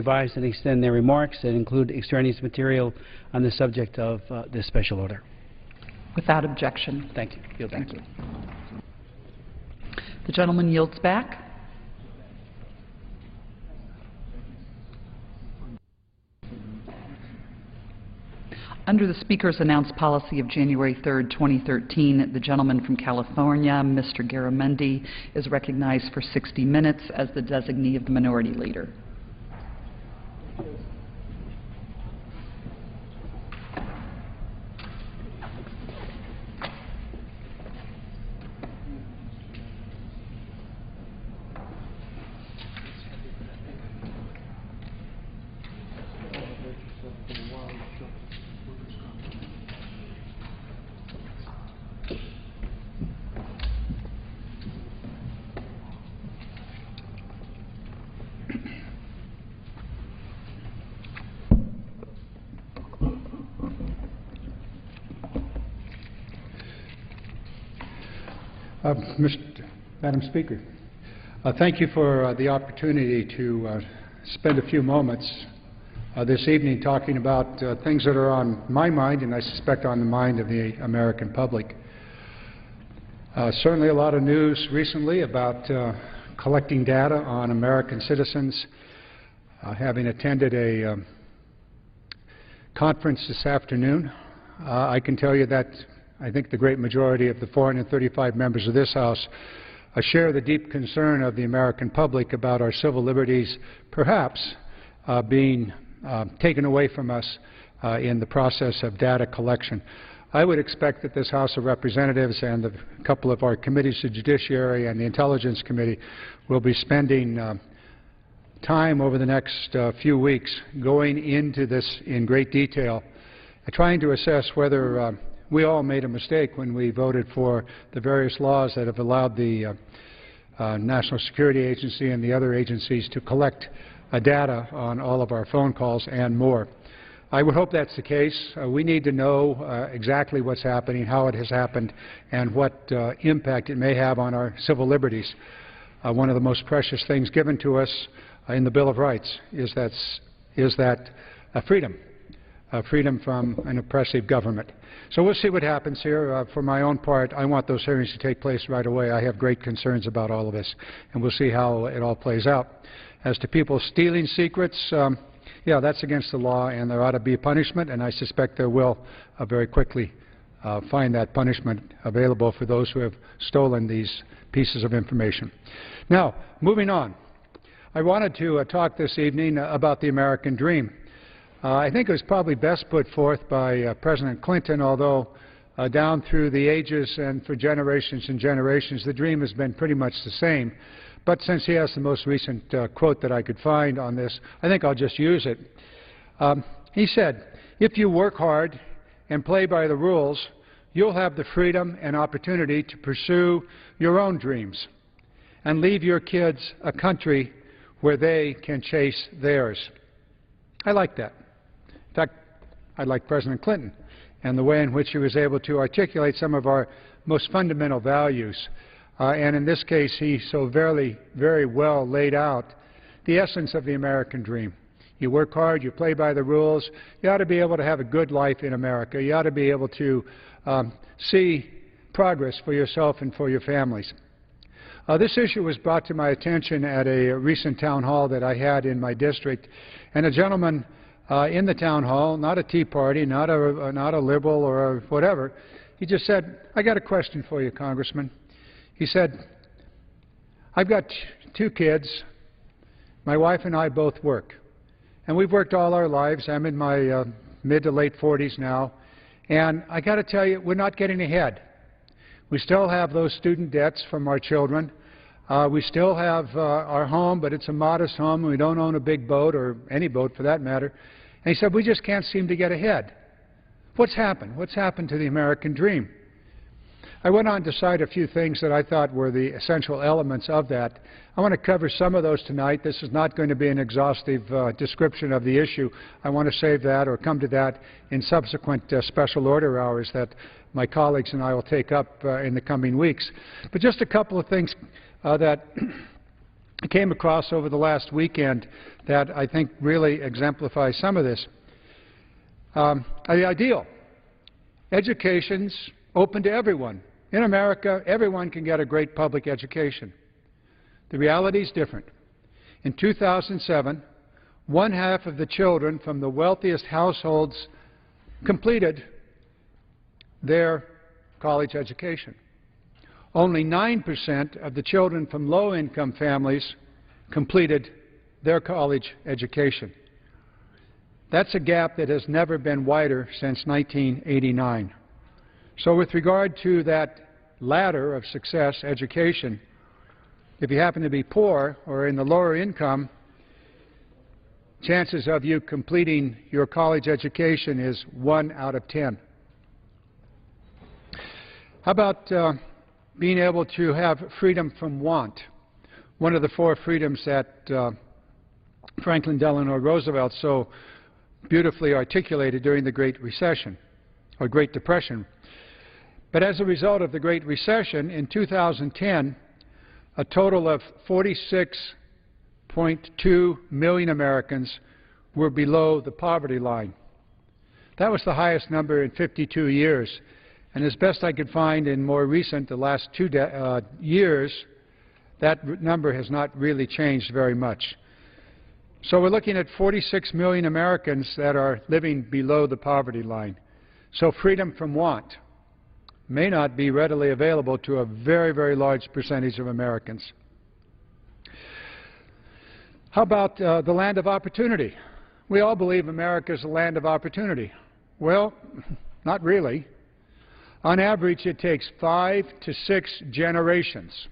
revise and extend their remarks and include extraneous material on the subject of this special order. Without objection. Thank you. Yield back. Thank you. The gentleman yields back. Under the Speaker's announced policy of January 3rd, 2013, the gentleman from California, Mr. Garamendi, is recognized for 60 minutes as the designee of the Minority Leader. Madam Speaker, thank you for the opportunity to spend a few moments this evening talking about things that are on my mind and I suspect on the mind of the American public. Certainly a lot of news recently about collecting data on American citizens. Having attended a conference this afternoon, I can tell you that I think the great majority of the 435 members of this House share the deep concern of the American public about our civil liberties perhaps being taken away from us in the process of data collection. I would expect that this House of Representatives and a couple of our committees, the Judiciary and the Intelligence Committee, will be spending time over the next few weeks going into this in great detail, trying to assess whether we all made a mistake when we voted for the various laws that have allowed the National Security Agency and the other agencies to collect data on all of our phone calls and more. I would hope that's the case. We need to know exactly what's happening, how it has happened, and what impact it may have on our civil liberties. One of the most precious things given to us in the Bill of Rights is that freedom. Freedom from an oppressive government. So we'll see what happens here. For my own part, I want those hearings to take place right away. I have great concerns about all of this, and we'll see how it all plays out. As to people stealing secrets, yeah, that's against the law, and there ought to be a punishment, and I suspect there will very quickly find that punishment available for those who have stolen these pieces of information. Now, moving on. I wanted to talk this evening about the American dream. I think it was probably best put forth by President Clinton, although down through the ages and for generations and generations, the dream has been pretty much the same. But since he has the most recent quote that I could find on this, I think I'll just use it. He said, "If you work hard and play by the rules, you'll have the freedom and opportunity to pursue your own dreams and leave your kids a country where they can chase theirs." I like that. In fact, I like President Clinton and the way in which he was able to articulate some of our most fundamental values. And in this case, he so very well laid out the essence of the American dream. You work hard, you play by the rules, you ought to be able to have a good life in America. You ought to be able to see progress for yourself and for your families. This issue was brought to my attention at a recent town hall that I had in my district, and a gentleman in the town hall, not a Tea Party, not a liberal or whatever, he just said, "I got a question for you, Congressman." He said, "I've got two kids. My wife and I both work, and we've worked all our lives. I'm in my mid to late 40s now, and I got to tell you, we're not getting ahead. We still have those student debts from our children. We still have our home, but it's a modest home. We don't own a big boat, or any boat for that matter." And he said, "We just can't seem to get ahead. What's happened? What's happened to the American dream?" I went on to cite a few things that I thought were the essential elements of that. I want to cover some of those tonight. This is not going to be an exhaustive description of the issue. I want to save that or come to that in subsequent special order hours that my colleagues and I will take up in the coming weeks. But just a couple of things that I came across over the last weekend that I think really exemplifies some of this. The ideal. Education's open to everyone. In America, everyone can get a great public education. The reality is different. In 2007, 1/2 of the children from the wealthiest households completed their college education. Only 9% of the children from low-income families completed their college education. That's a gap that has never been wider since 1989. So with regard to that ladder of success, education, if you happen to be poor or in the lower income, chances of you completing your college education is 1 out of 10. How about being able to have freedom from want? One of the 4 freedoms that Franklin Delano Roosevelt so beautifully articulated during the Great Recession, or Great Depression. But as a result of the Great Recession, in 2010, a total of 46.2 million Americans were below the poverty line. That was the highest number in 52 years. And as best I could find in more recent, the last 2 years, that number has not really changed very much. So we're looking at 46 million Americans that are living below the poverty line. So freedom from want may not be readily available to a very, very large percentage of Americans. How about the land of opportunity? We all believe America is a land of opportunity. Well, not really. On average, it takes 5 to 6 generations.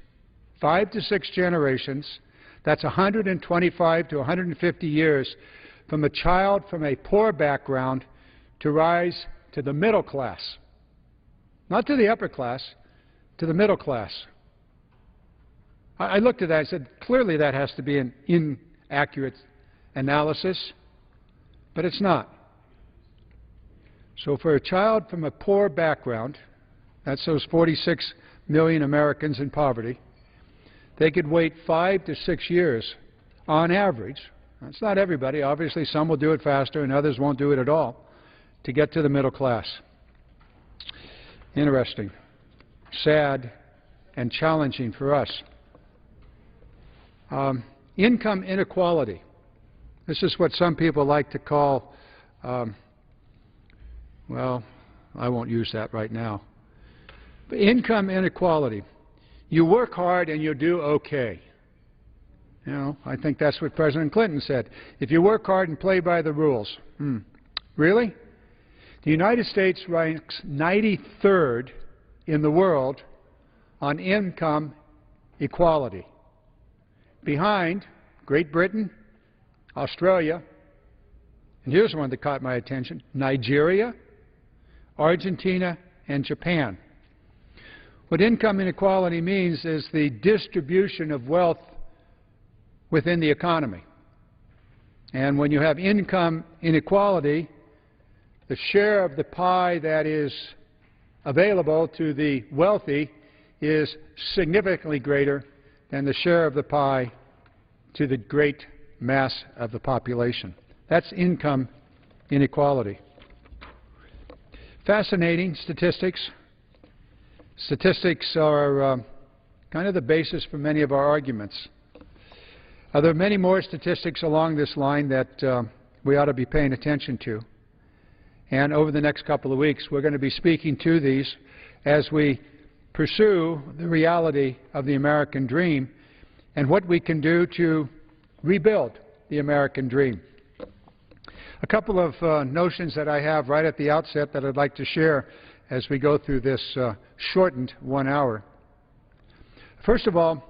5 to 6 generations. That's 125 to 150 years from a child from a poor background to rise to the middle class. Not to the upper class, to the middle class. I looked at that and said, clearly that has to be an inaccurate analysis, but it's not. So for a child from a poor background, that's those 46 million Americans in poverty, they could wait 5 to 6 years on average. That's not everybody. Obviously, some will do it faster and others won't do it at all to get to the middle class. Interesting, sad, and challenging for us. Income inequality. This is what some people like to call, well, I won't use that right now. But income inequality. You work hard and you do okay. You know, I think that's what President Clinton said. If you work hard and play by the rules. Really? The United States ranks 93rd in the world on income equality. Behind Great Britain, Australia, and here's one that caught my attention, Nigeria, Argentina, and Japan. What income inequality means is the distribution of wealth within the economy. And when you have income inequality, the share of the pie that is available to the wealthy is significantly greater than the share of the pie to the great mass of the population. That's income inequality. Fascinating statistics. Statistics are kind of the basis for many of our arguments. There are many more statistics along this line that we ought to be paying attention to. And over the next couple of weeks, we're going to be speaking to these as we pursue the reality of the American dream and what we can do to rebuild the American dream. A couple of notions that I have right at the outset that I'd like to share as we go through this shortened 1 hour. First of all,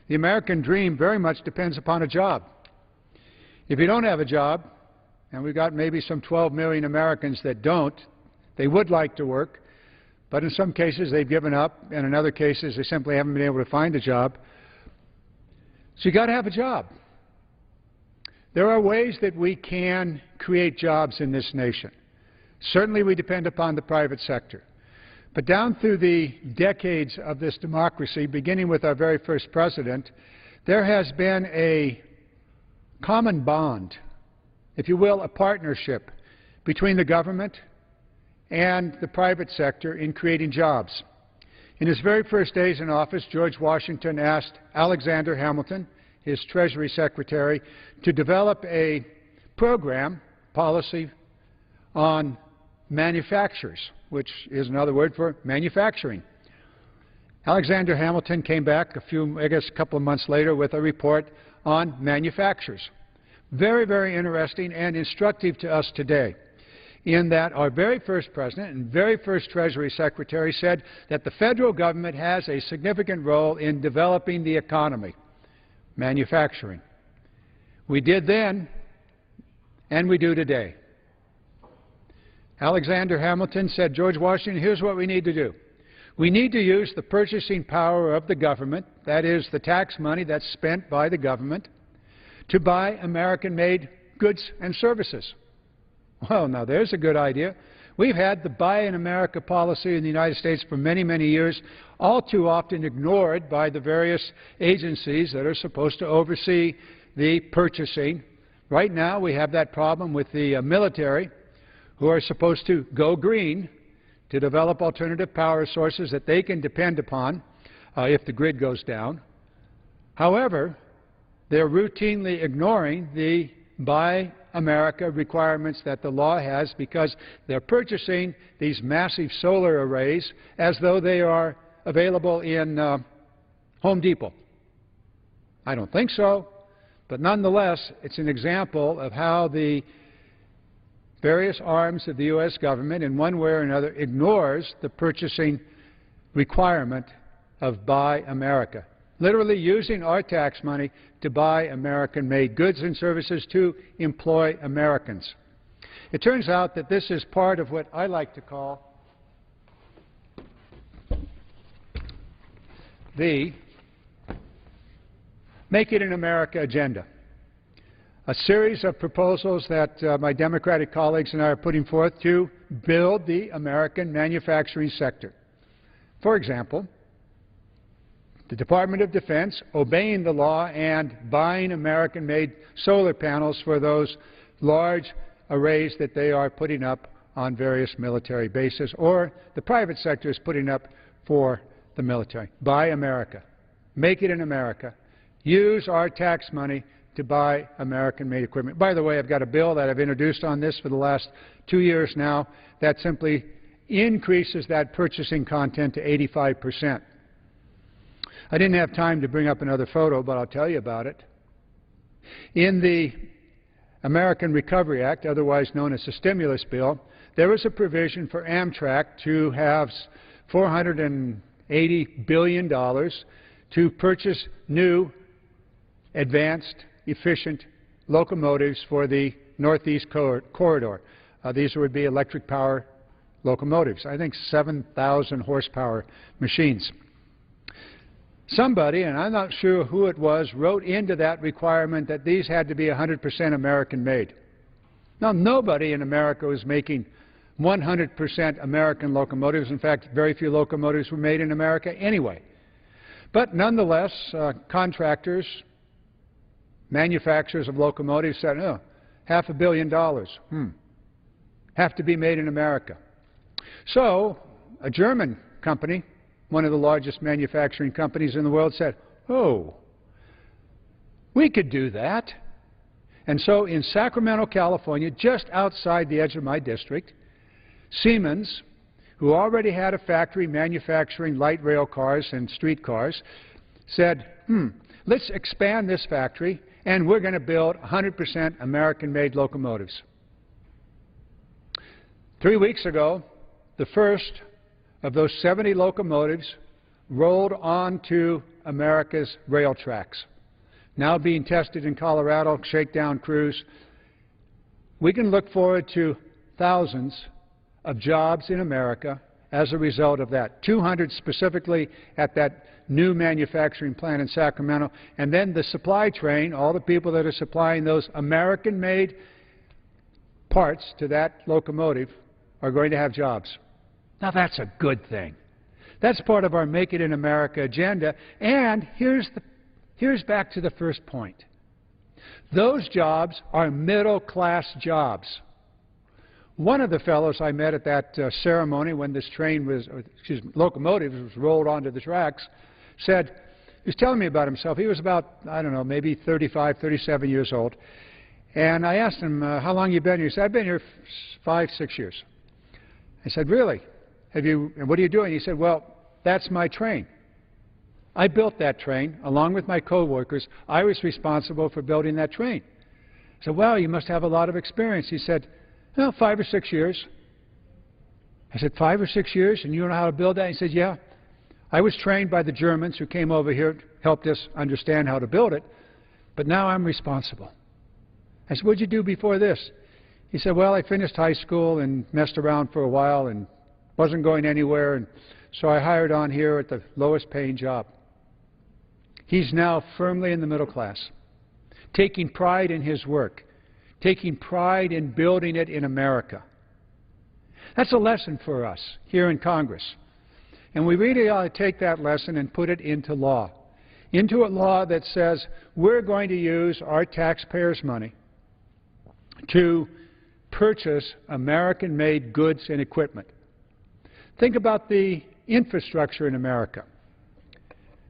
the American dream very much depends upon a job. If you don't have a job, and we've got maybe some 12 million Americans that don't, they would like to work, but in some cases they've given up, and in other cases they simply haven't been able to find a job. So you've got to have a job. There are ways that we can create jobs in this nation. Certainly we depend upon the private sector. But down through the decades of this democracy, beginning with our very first president, there has been a common bond, if you will, a partnership between the government and the private sector in creating jobs. In his very first days in office, George Washington asked Alexander Hamilton, his Treasury Secretary, to develop a program, policy, on manufacturers, which is another word for manufacturing. Alexander Hamilton came back a couple of months later with a report on manufacturers. Very, very interesting and instructive to us today, in that our very first president and very first Treasury Secretary said that the federal government has a significant role in developing the economy, manufacturing. We did then, and we do today. Alexander Hamilton said, George Washington, here's what we need to do. We need to use the purchasing power of the government, that is, the tax money that's spent by the government, to buy American-made goods and services. Well, now there's a good idea. We've had the Buy in America policy in the United States for many, many years, all too often ignored by the various agencies that are supposed to oversee the purchasing. Right now we have that problem with the military, who are supposed to go green to develop alternative power sources that they can depend upon if the grid goes down. However, they're routinely ignoring the Buy America requirements that the law has, because they're purchasing these massive solar arrays as though they are available in Home Depot. I don't think so, but nonetheless, it's an example of how the various arms of the U.S. government, in one way or another, ignores the purchasing requirement of Buy America, literally using our tax money to buy American-made goods and services to employ Americans. It turns out that this is part of what I like to call the Make It in America agenda, a series of proposals that my Democratic colleagues and I are putting forth to build the American manufacturing sector. For example, the Department of Defense obeying the law and buying American-made solar panels for those large arrays that they are putting up on various military bases, or the private sector is putting up for the military. Buy America. Make it in America. Use our tax money to buy American-made equipment. By the way, I've got a bill that I've introduced on this for the last 2 years now that simply increases that purchasing content to 85%. I didn't have time to bring up another photo, but I'll tell you about it. In the American Recovery Act, otherwise known as the stimulus bill, there was a provision for Amtrak to have $480 billion to purchase new, advanced, efficient locomotives for the Northeast Corridor. These would be electric power locomotives, I think 7,000 horsepower machines. Somebody, and I'm not sure who it was, wrote into that requirement that these had to be 100% American-made. Now, nobody in America was making 100% American locomotives. In fact, very few locomotives were made in America anyway. But nonetheless, contractors, manufacturers of locomotives said, oh, $500 million, have to be made in America. So a German company, one of the largest manufacturing companies in the world, said, oh, we could do that. And so in Sacramento, California, just outside the edge of my district, Siemens, who already had a factory manufacturing light rail cars and streetcars, said, let's expand this factory, and we're going to build 100% American-made locomotives. 3 weeks ago, the first of those 70 locomotives rolled onto America's rail tracks, now being tested in Colorado, shakedown crews. We can look forward to thousands of jobs in America as a result of that, 200 specifically at that new manufacturing plant in Sacramento, and then the supply train, all the people that are supplying those American-made parts to that locomotive are going to have jobs. Now that's a good thing. That's part of our Make It in America agenda, and here's here's back to the first point. Those jobs are middle-class jobs. One of the fellows I met at that ceremony when this locomotive was rolled onto the tracks said, he was telling me about himself. He was about, I don't know, maybe 35, 37 years old. And I asked him, how long you been here? He said, I've been here 5, 6 years. I said, really? And what are you doing? He said, well, that's my train. I built that train along with my co-workers. I was responsible for building that train. I said, well, you must have a lot of experience. He said, well, 5 or 6 years. I said, 5 or 6 years, and you know how to build that? He said, yeah. I was trained by the Germans who came over here, helped us understand how to build it, but now I'm responsible. I said, what did you do before this? He said, well, I finished high school and messed around for a while and wasn't going anywhere, and so I hired on here at the lowest paying job. He's now firmly in the middle class, taking pride in his work, taking pride in building it in America. That's a lesson for us here in Congress. And we really ought to take that lesson and put it into law, into a law that says we're going to use our taxpayers' money to purchase American-made goods and equipment. Think about the infrastructure in America.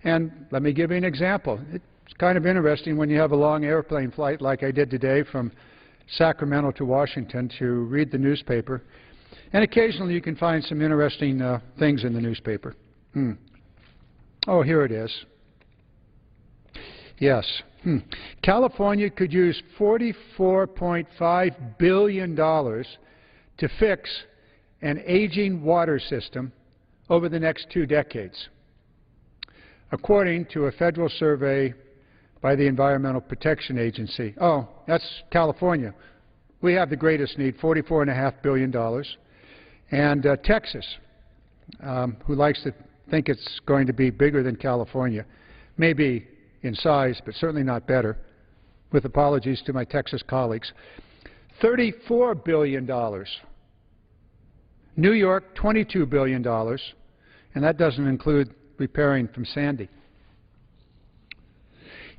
And let me give you an example. It's kind of interesting when you have a long airplane flight like I did today from Sacramento to Washington to read the newspaper. And occasionally you can find some interesting things in the newspaper. Oh, here it is. Yes. California could use $44.5 billion to fix an aging water system over the next 2 decades, according to a federal survey by the Environmental Protection Agency. Oh, that's California. We have the greatest need, $44.5 billion. And Texas, who likes to think it's going to be bigger than California, maybe in size, but certainly not better, with apologies to my Texas colleagues, $34 billion. New York, $22 billion, and that doesn't include repairing from Sandy.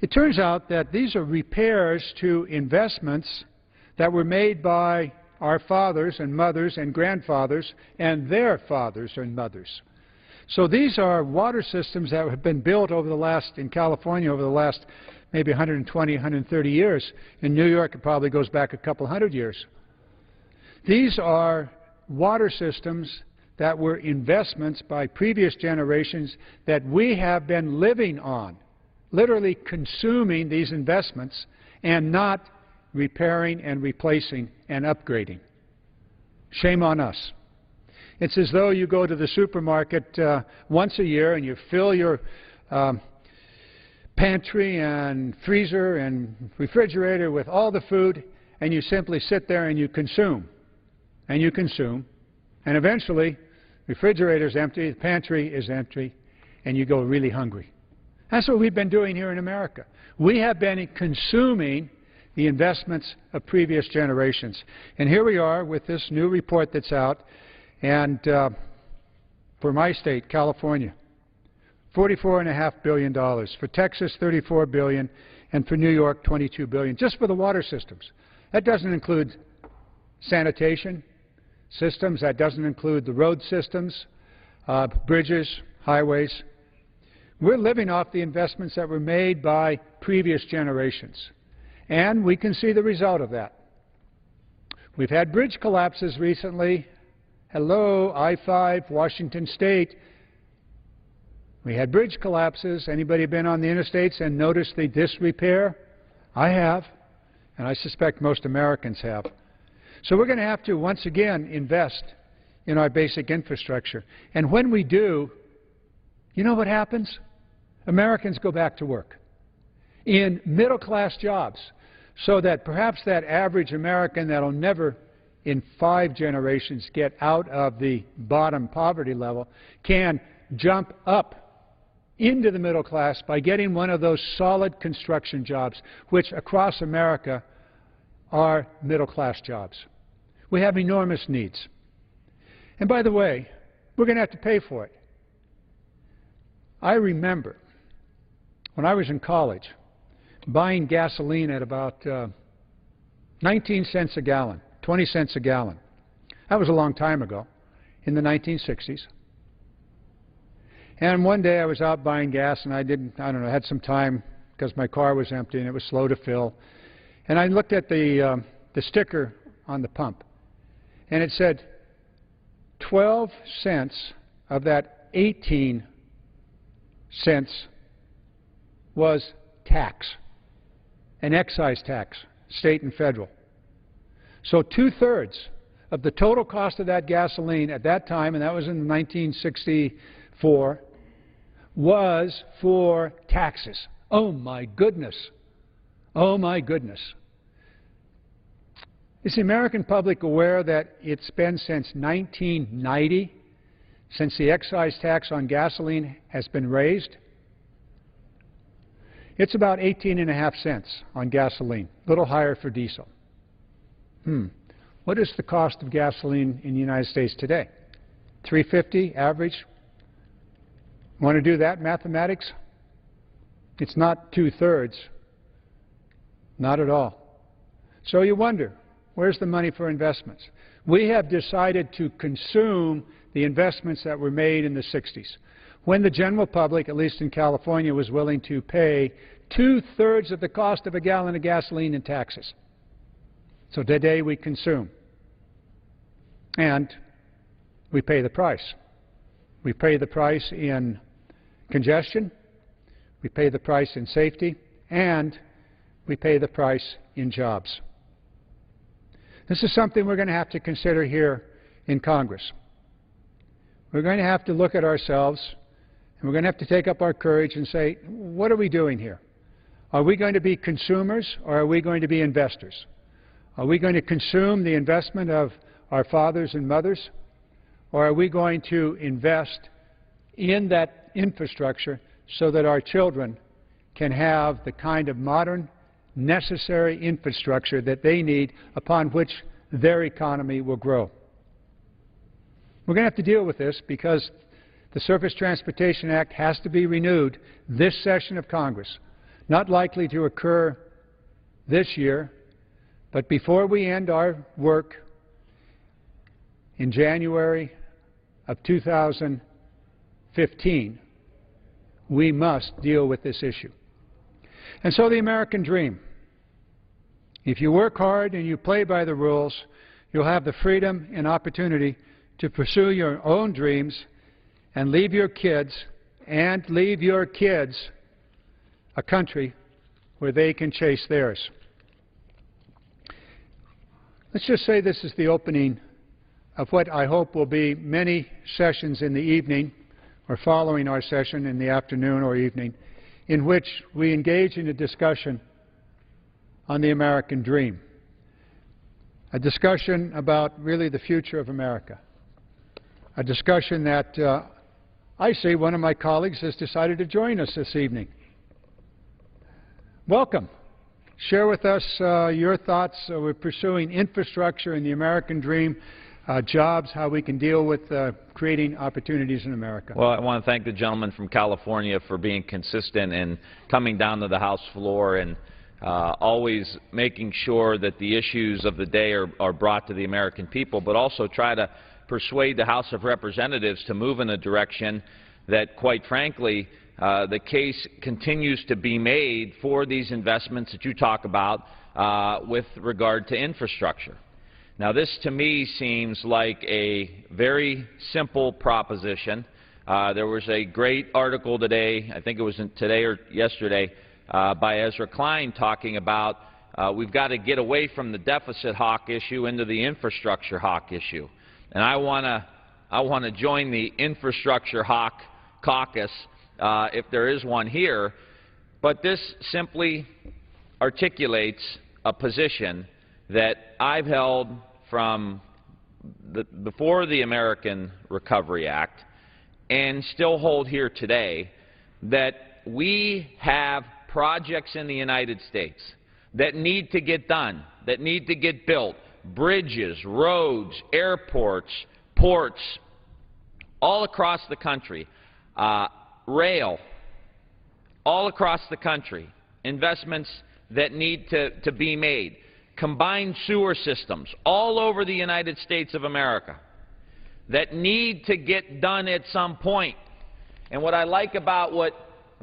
It turns out that these are repairs to investments that were made by our fathers and mothers and grandfathers and their fathers and mothers. So these are water systems that have been built over the last, in California, over the last maybe 120, 130 years. In New York, it probably goes back a couple hundred years. These are water systems that were investments by previous generations that we have been living on, literally consuming these investments and not repairing and replacing and upgrading. Shame on us. It's as though you go to the supermarket once a year and you fill your pantry and freezer and refrigerator with all the food, and you simply sit there and you consume, and you consume, and eventually the refrigerator is empty, the pantry is empty, and you go really hungry. That's what we've been doing here in America. We have been consuming the investments of previous generations. And here we are with this new report that's out, and for my state, California, $44.5 billion. For Texas, $34 billion, and for New York, $22 billion, just for the water systems. That doesn't include sanitation systems. That doesn't include the road systems, bridges, highways. We're living off the investments that were made by previous generations. And we can see the result of that. We've had bridge collapses recently. Hello, I-5, Washington State. We had bridge collapses. Anybody been on the interstates and noticed the disrepair? I have, and I suspect most Americans have. So we're going to have to, once again, invest in our basic infrastructure. And when we do, you know what happens? Americans go back to work in middle-class jobs, so that perhaps that average American that will never in 5 generations get out of the bottom poverty level can jump up into the middle class by getting one of those solid construction jobs, which across America are middle-class jobs. We have enormous needs. And by the way, we're going to have to pay for it. I remember when I was in college, buying gasoline at about 19 cents a gallon, 20 cents a gallon. That was a long time ago, in the 1960s. And one day I was out buying gas, and I don't know, had some time because my car was empty and it was slow to fill. And I looked at the sticker on the pump, and it said 12 cents of that 18 cents was tax, an excise tax, state and federal. So 2/3 of the total cost of that gasoline at that time, and that was in 1964, was for taxes. Oh my goodness. Oh my goodness. Is the American public aware that it's been since 1990 since the excise tax on gasoline has been raised? It's about 18.5 cents on gasoline, a little higher for diesel. What is the cost of gasoline in the United States today? $3.50 average? Want to do that mathematics? It's not 2/3. Not at all. So you wonder, where's the money for investments? We have decided to consume the investments that were made in the 60s, when the general public, at least in California, was willing to pay 2/3 of the cost of a gallon of gasoline in taxes. So today we consume, and we pay the price. We pay the price in congestion, we pay the price in safety, and we pay the price in jobs. This is something we're going to have to consider here in Congress. We're going to have to look at ourselves, and we're going to have to take up our courage and say, what are we doing here? Are we going to be consumers, or are we going to be investors? Are we going to consume the investment of our fathers and mothers, or are we going to invest in that infrastructure so that our children can have the kind of modern, necessary infrastructure that they need upon which their economy will grow? We're going to have to deal with this because the Surface Transportation Act has to be renewed this session of Congress. Not likely to occur this year, but before we end our work in January of 2015, we must deal with this issue. And so the American dream. If you work hard and you play by the rules, you'll have the freedom and opportunity to pursue your own dreams and leave your kids a country where they can chase theirs. Let's just say this is the opening of what I hope will be many sessions in the evening or following our session in the afternoon or evening, in which we engage in a discussion on the American dream, a discussion about really the future of America, a discussion that I see one of my colleagues has decided to join us this evening. Welcome. Share with us your thoughts. We're pursuing infrastructure in the American dream, jobs, how we can deal with creating opportunities in America. Well, I want to thank the gentleman from California for being consistent and coming down to the House floor and always making sure that the issues of the day are brought to the American people, but also try to persuade the House of Representatives to move in a direction that, quite frankly, the case continues to be made for these investments that you talk about with regard to infrastructure. Now, this to me seems like a very simple proposition. There was a great article today, I think it was today or yesterday, by Ezra Klein talking about we've got to get away from the deficit hawk issue into the infrastructure hawk issue. And I want to join the infrastructure hawk caucus if there is one here. But this simply articulates a position that I've held from before the American Recovery Act and still hold here today, that we have projects in the United States that need to get done, that need to get built, bridges, roads, airports, ports, all across the country, rail, all across the country, investments that need to be made, combined sewer systems all over the United States of America that need to get done at some point. And what I like about what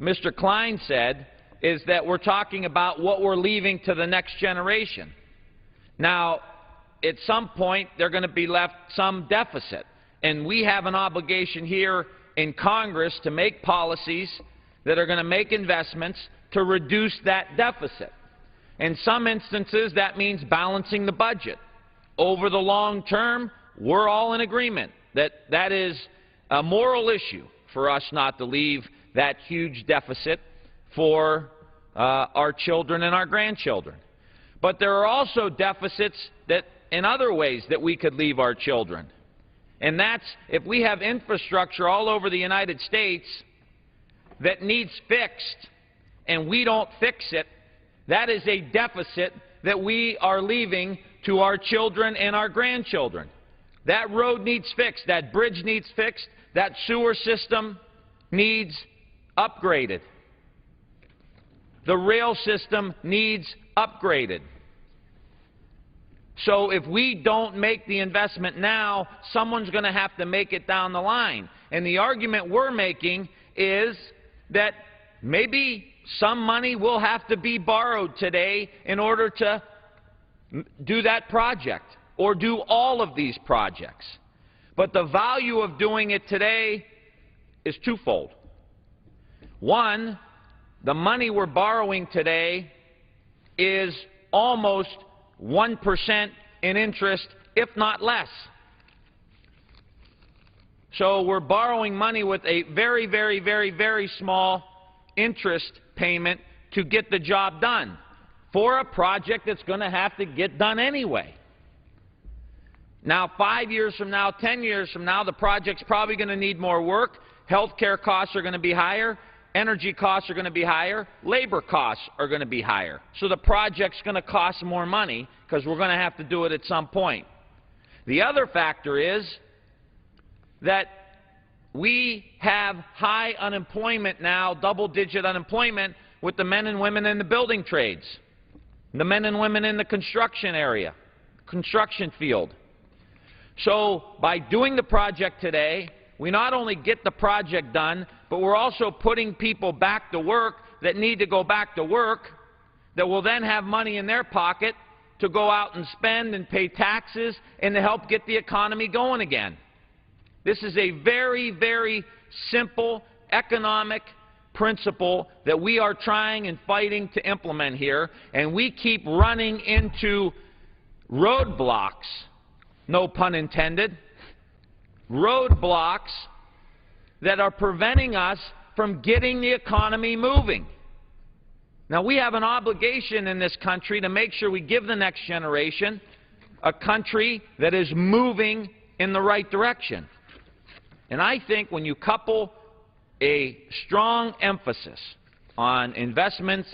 Mr. Klein said is that we're talking about what we're leaving to the next generation. Now, at some point, they're going to be left some deficit. And we have an obligation here in Congress to make policies that are going to make investments to reduce that deficit. In some instances, that means balancing the budget. Over the long term, we're all in agreement that that is a moral issue for us not to leave that huge deficit for our children and our grandchildren. But there are also deficits that, in other ways, that we could leave our children. And that's if we have infrastructure all over the United States that needs fixed and we don't fix it, that is a deficit that we are leaving to our children and our grandchildren. That road needs fixed. That bridge needs fixed. That sewer system needs upgraded. The rail system needs upgraded. So if we don't make the investment now, someone's going to have to make it down the line. And the argument we're making is that maybe some money will have to be borrowed today in order to do that project or do all of these projects. But the value of doing it today is twofold. One, the money we're borrowing today is almost 1% in interest, if not less. So we're borrowing money with a very, very, very, very small interest payment to get the job done for a project that's going to have to get done anyway. Now, 5 years from now, 10 years from now, the project's probably going to need more work. Health care costs are going to be higher. Energy costs are going to be higher. Labor costs are going to be higher. So the project's going to cost more money because we're going to have to do it at some point. The other factor is that we have high unemployment now, double-digit unemployment, with the men and women in the building trades, the men and women in the construction area, construction field. So by doing the project today, we not only get the project done, but we're also putting people back to work that need to go back to work, that will then have money in their pocket to go out and spend and pay taxes and to help get the economy going again. This is a very, very simple economic principle that we are trying and fighting to implement here, and we keep running into roadblocks, no pun intended, roadblocks that are preventing us from getting the economy moving. Now, we have an obligation in this country to make sure we give the next generation a country that is moving in the right direction. And I think when you couple a strong emphasis on investments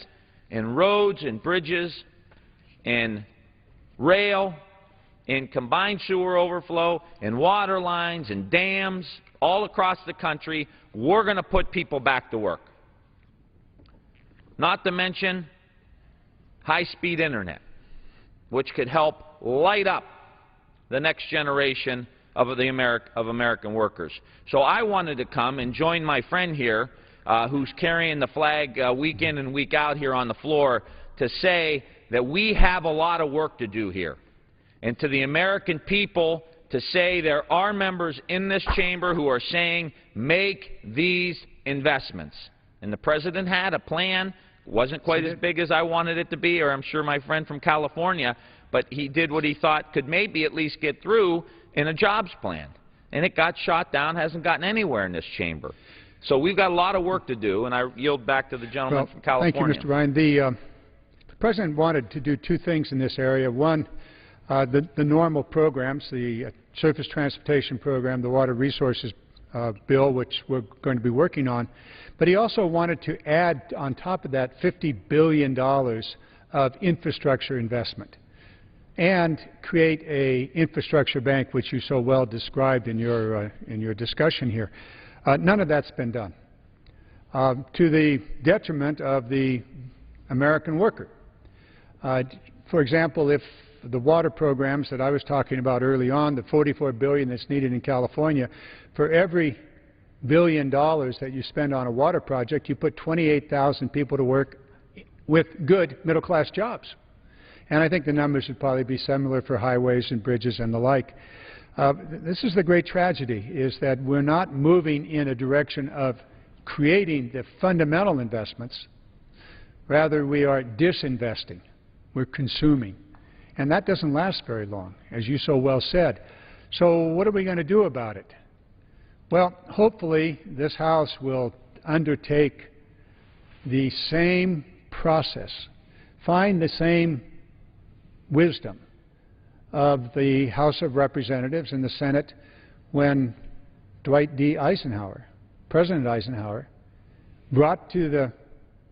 in roads and bridges, in rail, in combined sewer overflow, in water lines, and dams all across the country, we're going to put people back to work. Not to mention high-speed internet, which could help light up the next generation of American workers. So I wanted to come and join my friend here, who's carrying the flag week in and week out here on the floor, to say that we have a lot of work to do here. And to the American people, to say there are members in this chamber who are saying, make these investments. And the President had a plan. It wasn't quite as big as I wanted it to be, or I'm sure my friend from California, but he did what he thought could maybe at least get through in a jobs plan. And it got shot down, hasn't gotten anywhere in this chamber. So we've got a lot of work to do, and I yield back to the gentleman from California. Thank you, Mr. Ryan. The President wanted to do two things in this area. One, the normal programs, the Surface Transportation Program, the Water Resources Bill, which we're going to be working on. But he also wanted to add on top of that $50 billion of infrastructure investment and create an infrastructure bank, which you so well described in your discussion here. None of that's been done. to the detriment of the American worker. For example, if the water programs that I was talking about early on, the $44 billion that's needed in California, for every $1 billion that you spend on a water project, you put 28,000 people to work with good middle-class jobs. And I think the numbers would probably be similar for highways and bridges and the like. This is the great tragedy, is that we're not moving in a direction of creating the fundamental investments. Rather, we are disinvesting. We're consuming. And that doesn't last very long, as you so well said. So what are we going to do about it? Well, hopefully this House will undertake the same process, find the same wisdom of the House of Representatives and the Senate when Dwight D. Eisenhower, President Eisenhower, brought to the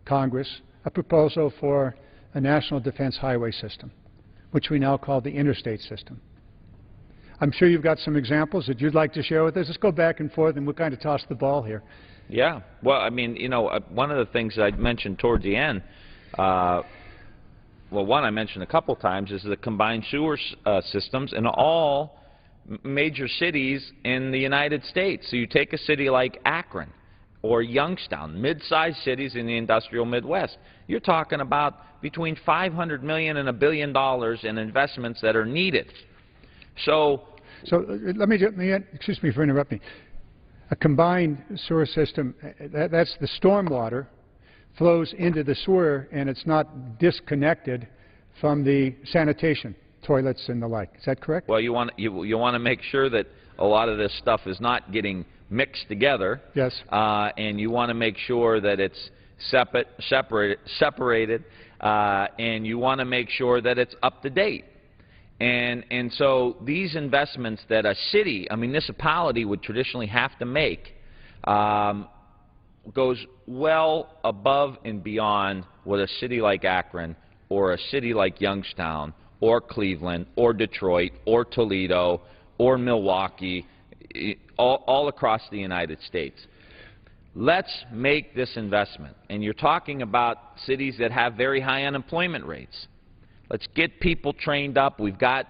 Congress a proposal for a national defense highway system, which we now call the interstate system. I'm sure you've got some examples that you'd like to share with us. Let's go back and forth, and we'll kind of toss the ball here. Yeah. Well, I mean, you know, one of the things I mentioned toward the end, well, one I mentioned a couple times, is the combined sewer systems in all major cities in the United States. So you take a city like Akron or Youngstown, mid-sized cities in the industrial Midwest. You're talking about between $500 million and $1 billion in investments that are needed. So let me excuse me for interrupting. A combined sewer system, that's the stormwater flows into the sewer, and it's not disconnected from the sanitation, toilets and the like. Is that correct? Well, you want to make sure that a lot of this stuff is not getting mixed together. Yes. And you want to make sure that it's separated, and you want to make sure that it's up to date. And so these investments that a city, a municipality would traditionally have to make goes well above and beyond what a city like Akron or a city like Youngstown or Cleveland or Detroit or Toledo or Milwaukee, all across the United States. Let's make this investment. And you're talking about cities that have very high unemployment rates. Let's get people trained up. We've got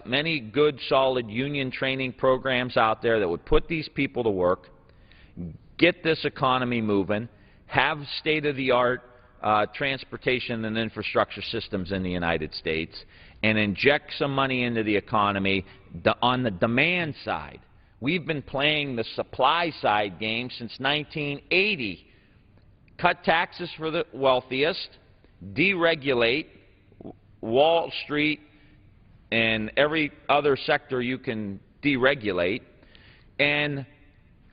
many good, solid union training programs out there that would put these people to work, get this economy moving, have state-of-the-art transportation and infrastructure systems in the United States, and inject some money into the economy on the demand side. We've been playing the supply side game since 1980. Cut taxes for the wealthiest, deregulate Wall Street and every other sector you can deregulate, and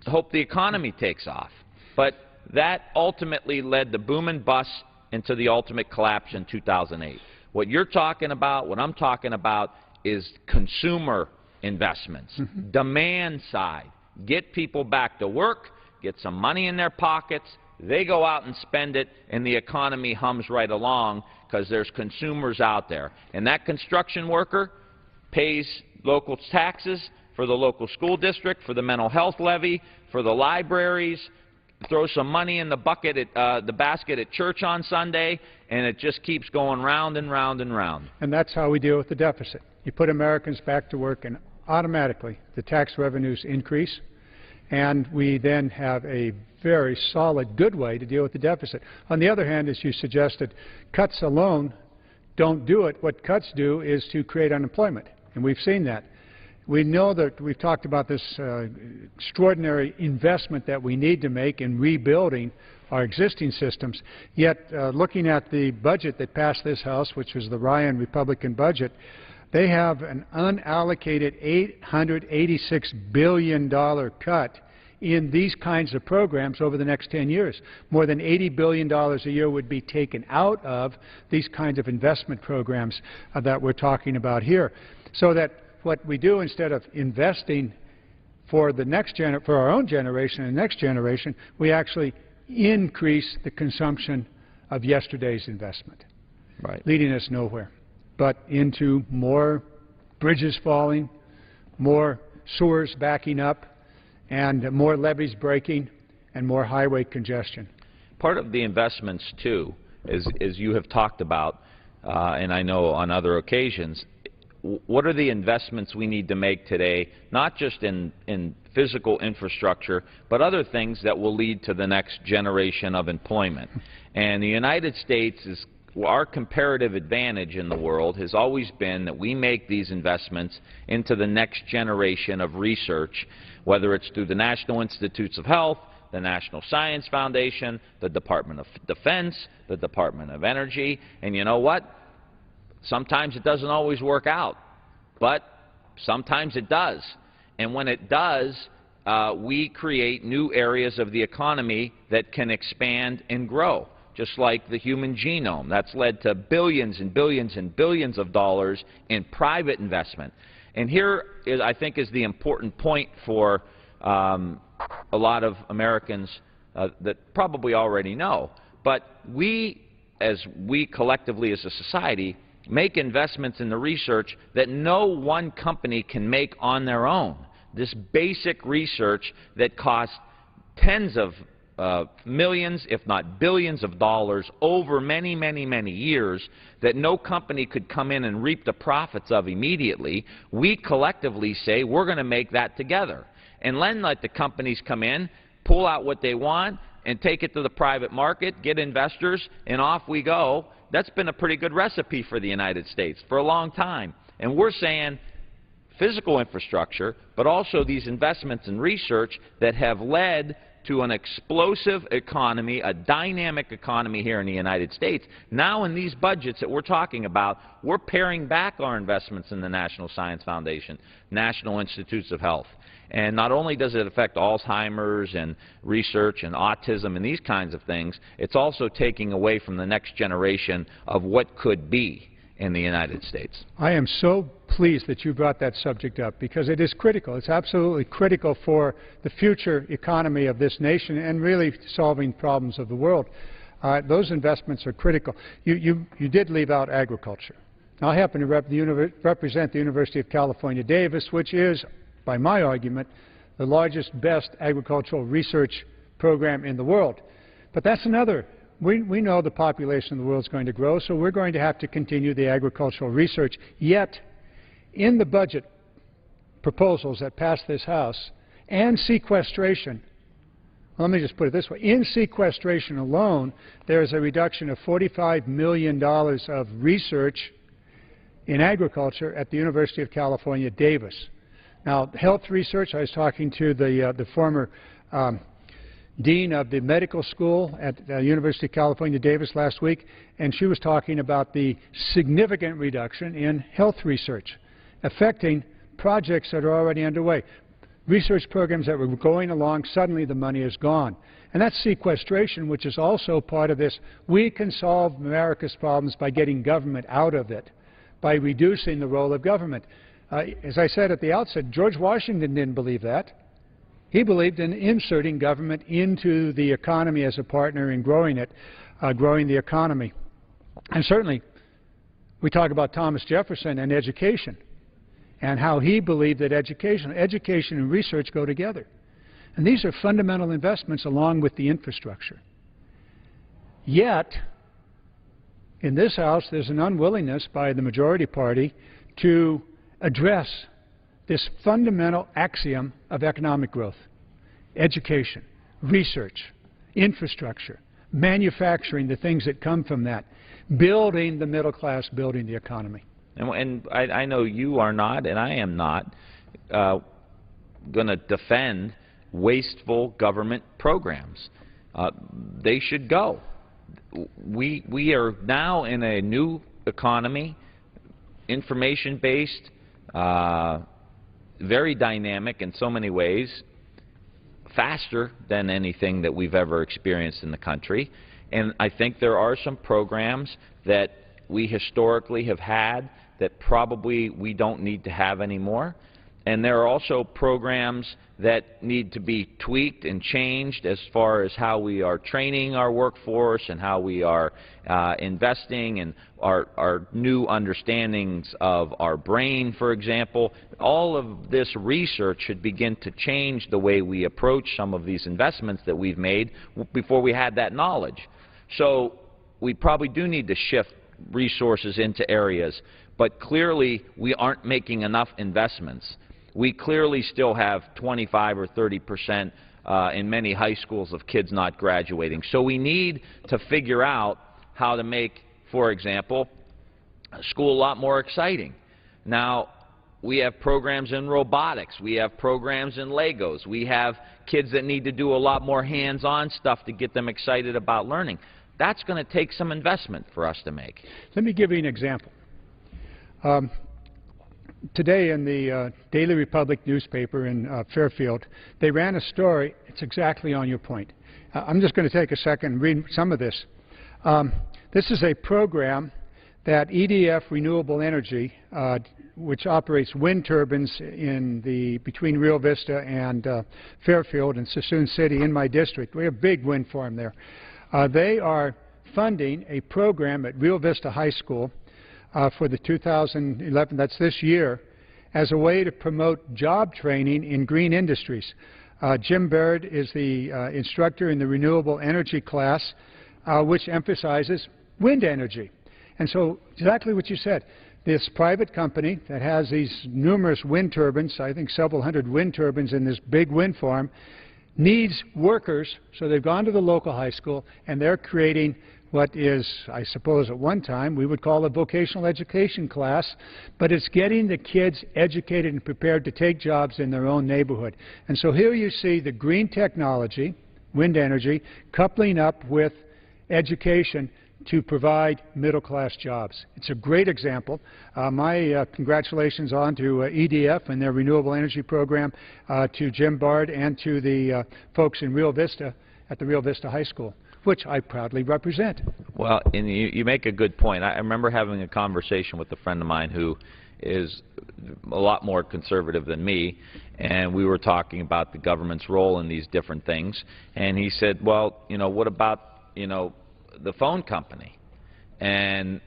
hope the economy takes off. But that ultimately led to boom and bust into the ultimate collapse in 2008. What you're talking about, what I'm talking about, is consumer investments, demand side. Get people back to work, get some money in their pockets, they go out and spend it, and the economy hums right along because there's consumers out there. And that construction worker pays local taxes for the local school district, for the mental health levy, for the libraries, throw some money in the bucket at the basket at church on Sunday, and it just keeps going round and round and round. And that's how we deal with the deficit. You put Americans back to work, and automatically the tax revenues increase, and we then have a very solid, good way to deal with the deficit. On the other hand, as you suggested, cuts alone don't do it. What cuts do is to create unemployment, and we've seen that. We know that we've talked about this extraordinary investment that we need to make in rebuilding our existing systems, yet looking at the budget that passed this House, which was the Ryan Republican budget, they have an unallocated $886 billion cut in these kinds of programs over the next 10 years. More than $80 billion a year would be taken out of these kinds of investment programs that we're talking about here. So that what we do, instead of investing for the next for our own generation and the next generation, we actually increase the consumption of yesterday's investment, right, leading us nowhere but into more bridges falling, more sewers backing up, and more levees breaking, and more highway congestion. Part of the investments, too, as you have talked about, and I know on other occasions, what are the investments we need to make today, not just in physical infrastructure, but other things that will lead to the next generation of employment? And the United States is, our comparative advantage in the world has always been that we make these investments into the next generation of research, whether it's through the National Institutes of Health, the National Science Foundation, the Department of Defense, the Department of Energy. And you know what? Sometimes it doesn't always work out, but sometimes it does. And when it does, we create new areas of the economy that can expand and grow, just like the human genome. That's led to billions and billions and billions of dollars in private investment. And here, I think, is the important point for a lot of Americans that probably already know. But we collectively as a society, make investments in the research that no one company can make on their own. This basic research that costs tens of millions, if not billions of dollars over many, many, many years that no company could come in and reap the profits of immediately, we collectively say we're going to make that together. And then let the companies come in, pull out what they want, and take it to the private market, get investors, and off we go. That's been a pretty good recipe for the United States for a long time. And we're saying physical infrastructure, but also these investments in research that have led to an explosive economy, a dynamic economy here in the United States. Now in these budgets that we're talking about, we're paring back our investments in the National Science Foundation, National Institutes of Health. And not only does it affect Alzheimer's and research and autism and these kinds of things, it's also taking away from the next generation of what could be in the United States. I am so pleased that you brought that subject up because it is critical. It's absolutely critical for the future economy of this nation and really solving problems of the world. Those investments are critical. You did leave out agriculture. Now, I happen to represent the University of California, Davis, which is, by my argument, the largest, best agricultural research program in the world. But that's another. We know the population of the world is going to grow, so we're going to have to continue the agricultural research. Yet, in the budget proposals that passed this House, and sequestration, let me just put it this way, in sequestration alone, there is a reduction of $45 million of research in agriculture at the University of California, Davis. Now, health research, I was talking to the former dean of the medical school at the University of California, Davis last week, and she was talking about the significant reduction in health research affecting projects that are already underway. Research programs that were going along, suddenly the money is gone. And that's sequestration, which is also part of this. We can solve America's problems by getting government out of it, by reducing the role of government. As I said at the outset, George Washington didn't believe that. He believed in inserting government into the economy as a partner in growing it, growing the economy. And certainly, we talk about Thomas Jefferson and education and how he believed that education and research go together. And these are fundamental investments along with the infrastructure. Yet, in this House, there's an unwillingness by the majority party to address this fundamental axiom of economic growth: education, research, infrastructure, manufacturing, the things that come from that, building the middle class, building the economy. And I know you are not, and I am not, going to defend wasteful government programs. They should go. We are now in a new economy, information-based, very dynamic in so many ways, faster than anything that we've ever experienced in the country. And I think there are some programs that we historically have had that probably we don't need to have anymore. And there are also programs that need to be tweaked and changed as far as how we are training our workforce and how we are investing in our new understandings of our brain, for example. All of this research should begin to change the way we approach some of these investments that we've made before we had that knowledge. So we probably do need to shift resources into areas, but clearly we aren't making enough investments. We clearly still have 25 or 30% in many high schools of kids not graduating. So we need to figure out how to make, for example, school a lot more exciting. Now, we have programs in robotics. We have programs in Legos. We have kids that need to do a lot more hands-on stuff to get them excited about learning. That's going to take some investment for us to make. Let me give you an example. Today in the Daily Republic newspaper in Fairfield, they ran a story. It's exactly on your point. I'm just going to take a second and read some of this. This is a program that EDF Renewable Energy, which operates wind turbines between Rio Vista and Fairfield and Sassoon City in my district. We have a big wind farm there. They are funding a program at Rio Vista High School for the 2011, that's this year, as a way to promote job training in green industries. Jim Baird is the instructor in the renewable energy class, which emphasizes wind energy. And so exactly what you said, this private company that has these numerous wind turbines, I think several hundred wind turbines in this big wind farm, needs workers, so they've gone to the local high school and they're creating what is, I suppose at one time, we would call a vocational education class, but it's getting the kids educated and prepared to take jobs in their own neighborhood. And so here you see the green technology, wind energy, coupling up with education to provide middle-class jobs. It's a great example. My congratulations on to EDF and their renewable energy program, to Jim Bard and to the folks in Rio Vista at the Rio Vista High School, which I proudly represent. Well, and you make a good point. I remember having a conversation with a friend of mine who is a lot more conservative than me, and we were talking about the government's role in these different things. And he said, well, you know, what about, you know, the phone company and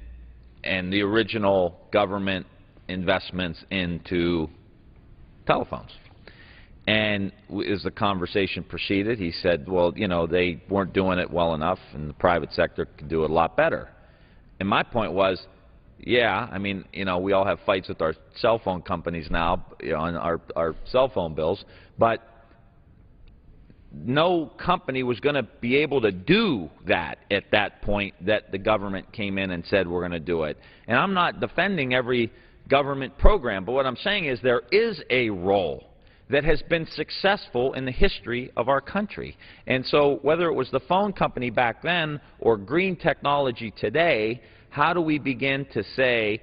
the original government investments into telephones? And as the conversation proceeded, he said, well, you know, they weren't doing it well enough and the private sector could do it a lot better. And my point was, yeah, I mean, you know, we all have fights with our cell phone companies now, you know, on our cell phone bills, but no company was going to be able to do that at that point that the government came in and said we're going to do it. And I'm not defending every government program, but what I'm saying is there is a role that has been successful in the history of our country. And so whether it was the phone company back then or green technology today, how do we begin to say,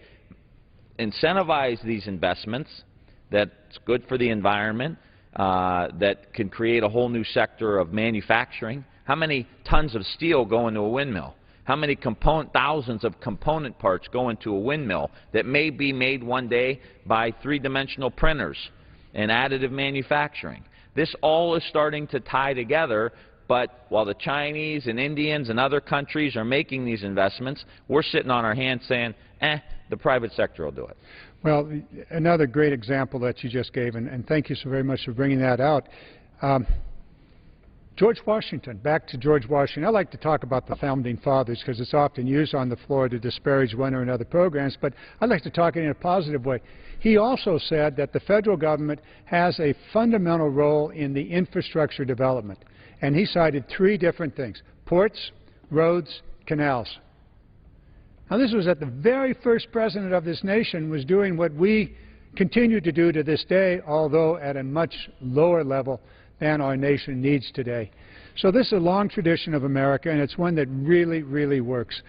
incentivize these investments that's good for the environment, that can create a whole new sector of manufacturing? How many tons of steel go into a windmill? How many thousands of component parts go into a windmill that may be made one day by three-dimensional printers and additive manufacturing? This all is starting to tie together, but while the Chinese and Indians and other countries are making these investments, we're sitting on our hands saying, the private sector will do it. Well, another great example that you just gave, and thank you so very much for bringing that out. George Washington, back to George Washington. I like to talk about the Founding Fathers because it's often used on the floor to disparage one or another programs, but I'd like to talk in a positive way. He also said that the federal government has a fundamental role in the infrastructure development, and he cited three different things: ports, roads, canals. Now, this was at the very first president of this nation was doing what we continue to do to this day, although at a much lower level than our nation needs today. So this is a long tradition of America, and it's one that really, really works.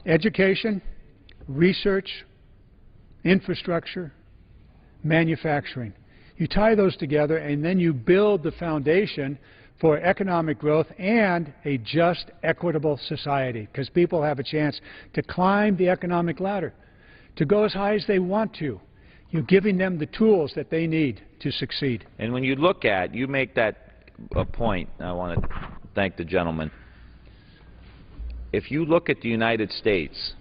Education, research, infrastructure, manufacturing. You tie those together, and then you build the foundation for economic growth and a just, equitable society, because people have a chance to climb the economic ladder, to go as high as they want to. You're giving them the tools that they need to succeed. And when you look at, you make that point, I want to thank the gentleman. If you look at the United States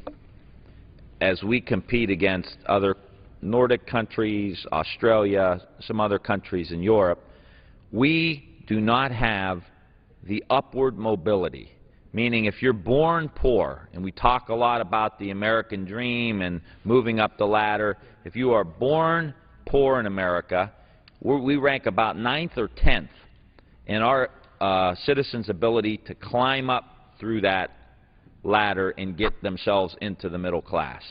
as we compete against other Nordic countries, Australia, some other countries in Europe, we do not have the upward mobility. Meaning if you're born poor, and we talk a lot about the American dream and moving up the ladder, if you are born poor in America, we rank about 9th or 10th in our citizens' ability to climb up through that ladder and get themselves into the middle class.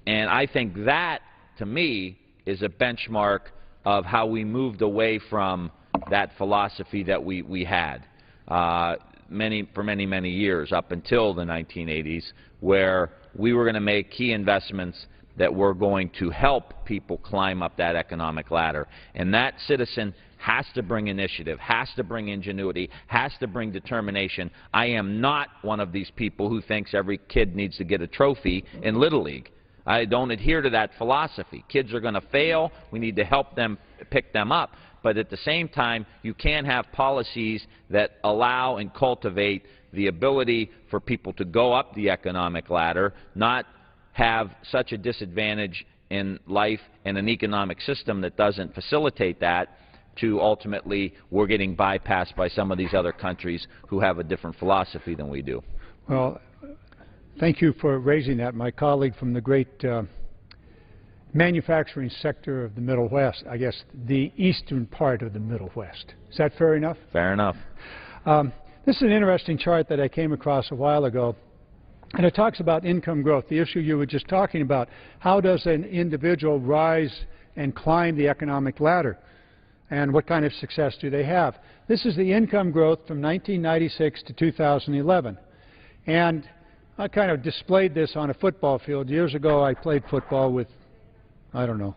And I think that, to me, is a benchmark of how we moved away from that philosophy that we had. For many years, up until the 1980s, where we were going to make key investments that were going to help people climb up that economic ladder. And that citizen has to bring initiative, has to bring ingenuity, has to bring determination. I am not one of these people who thinks every kid needs to get a trophy in Little League. I don't adhere to that philosophy. Kids are going to fail. We need to help them pick them up. But at the same time, you can't have policies that allow and cultivate the ability for people to go up the economic ladder, not have such a disadvantage in life and an economic system that doesn't facilitate that, to ultimately we're getting bypassed by some of these other countries who have a different philosophy than we do. Well, thank you for raising that. My colleague from the great manufacturing sector of the Middle West, I guess the eastern part of the Middle West. Is that fair enough? Fair enough. This is an interesting chart that I came across a while ago, and it talks about income growth, the issue you were just talking about. How does an individual rise and climb the economic ladder, and what kind of success do they have? This is the income growth from 1996 to 2011, and I kind of displayed this on a football field. Years ago, I played football with, I don't know,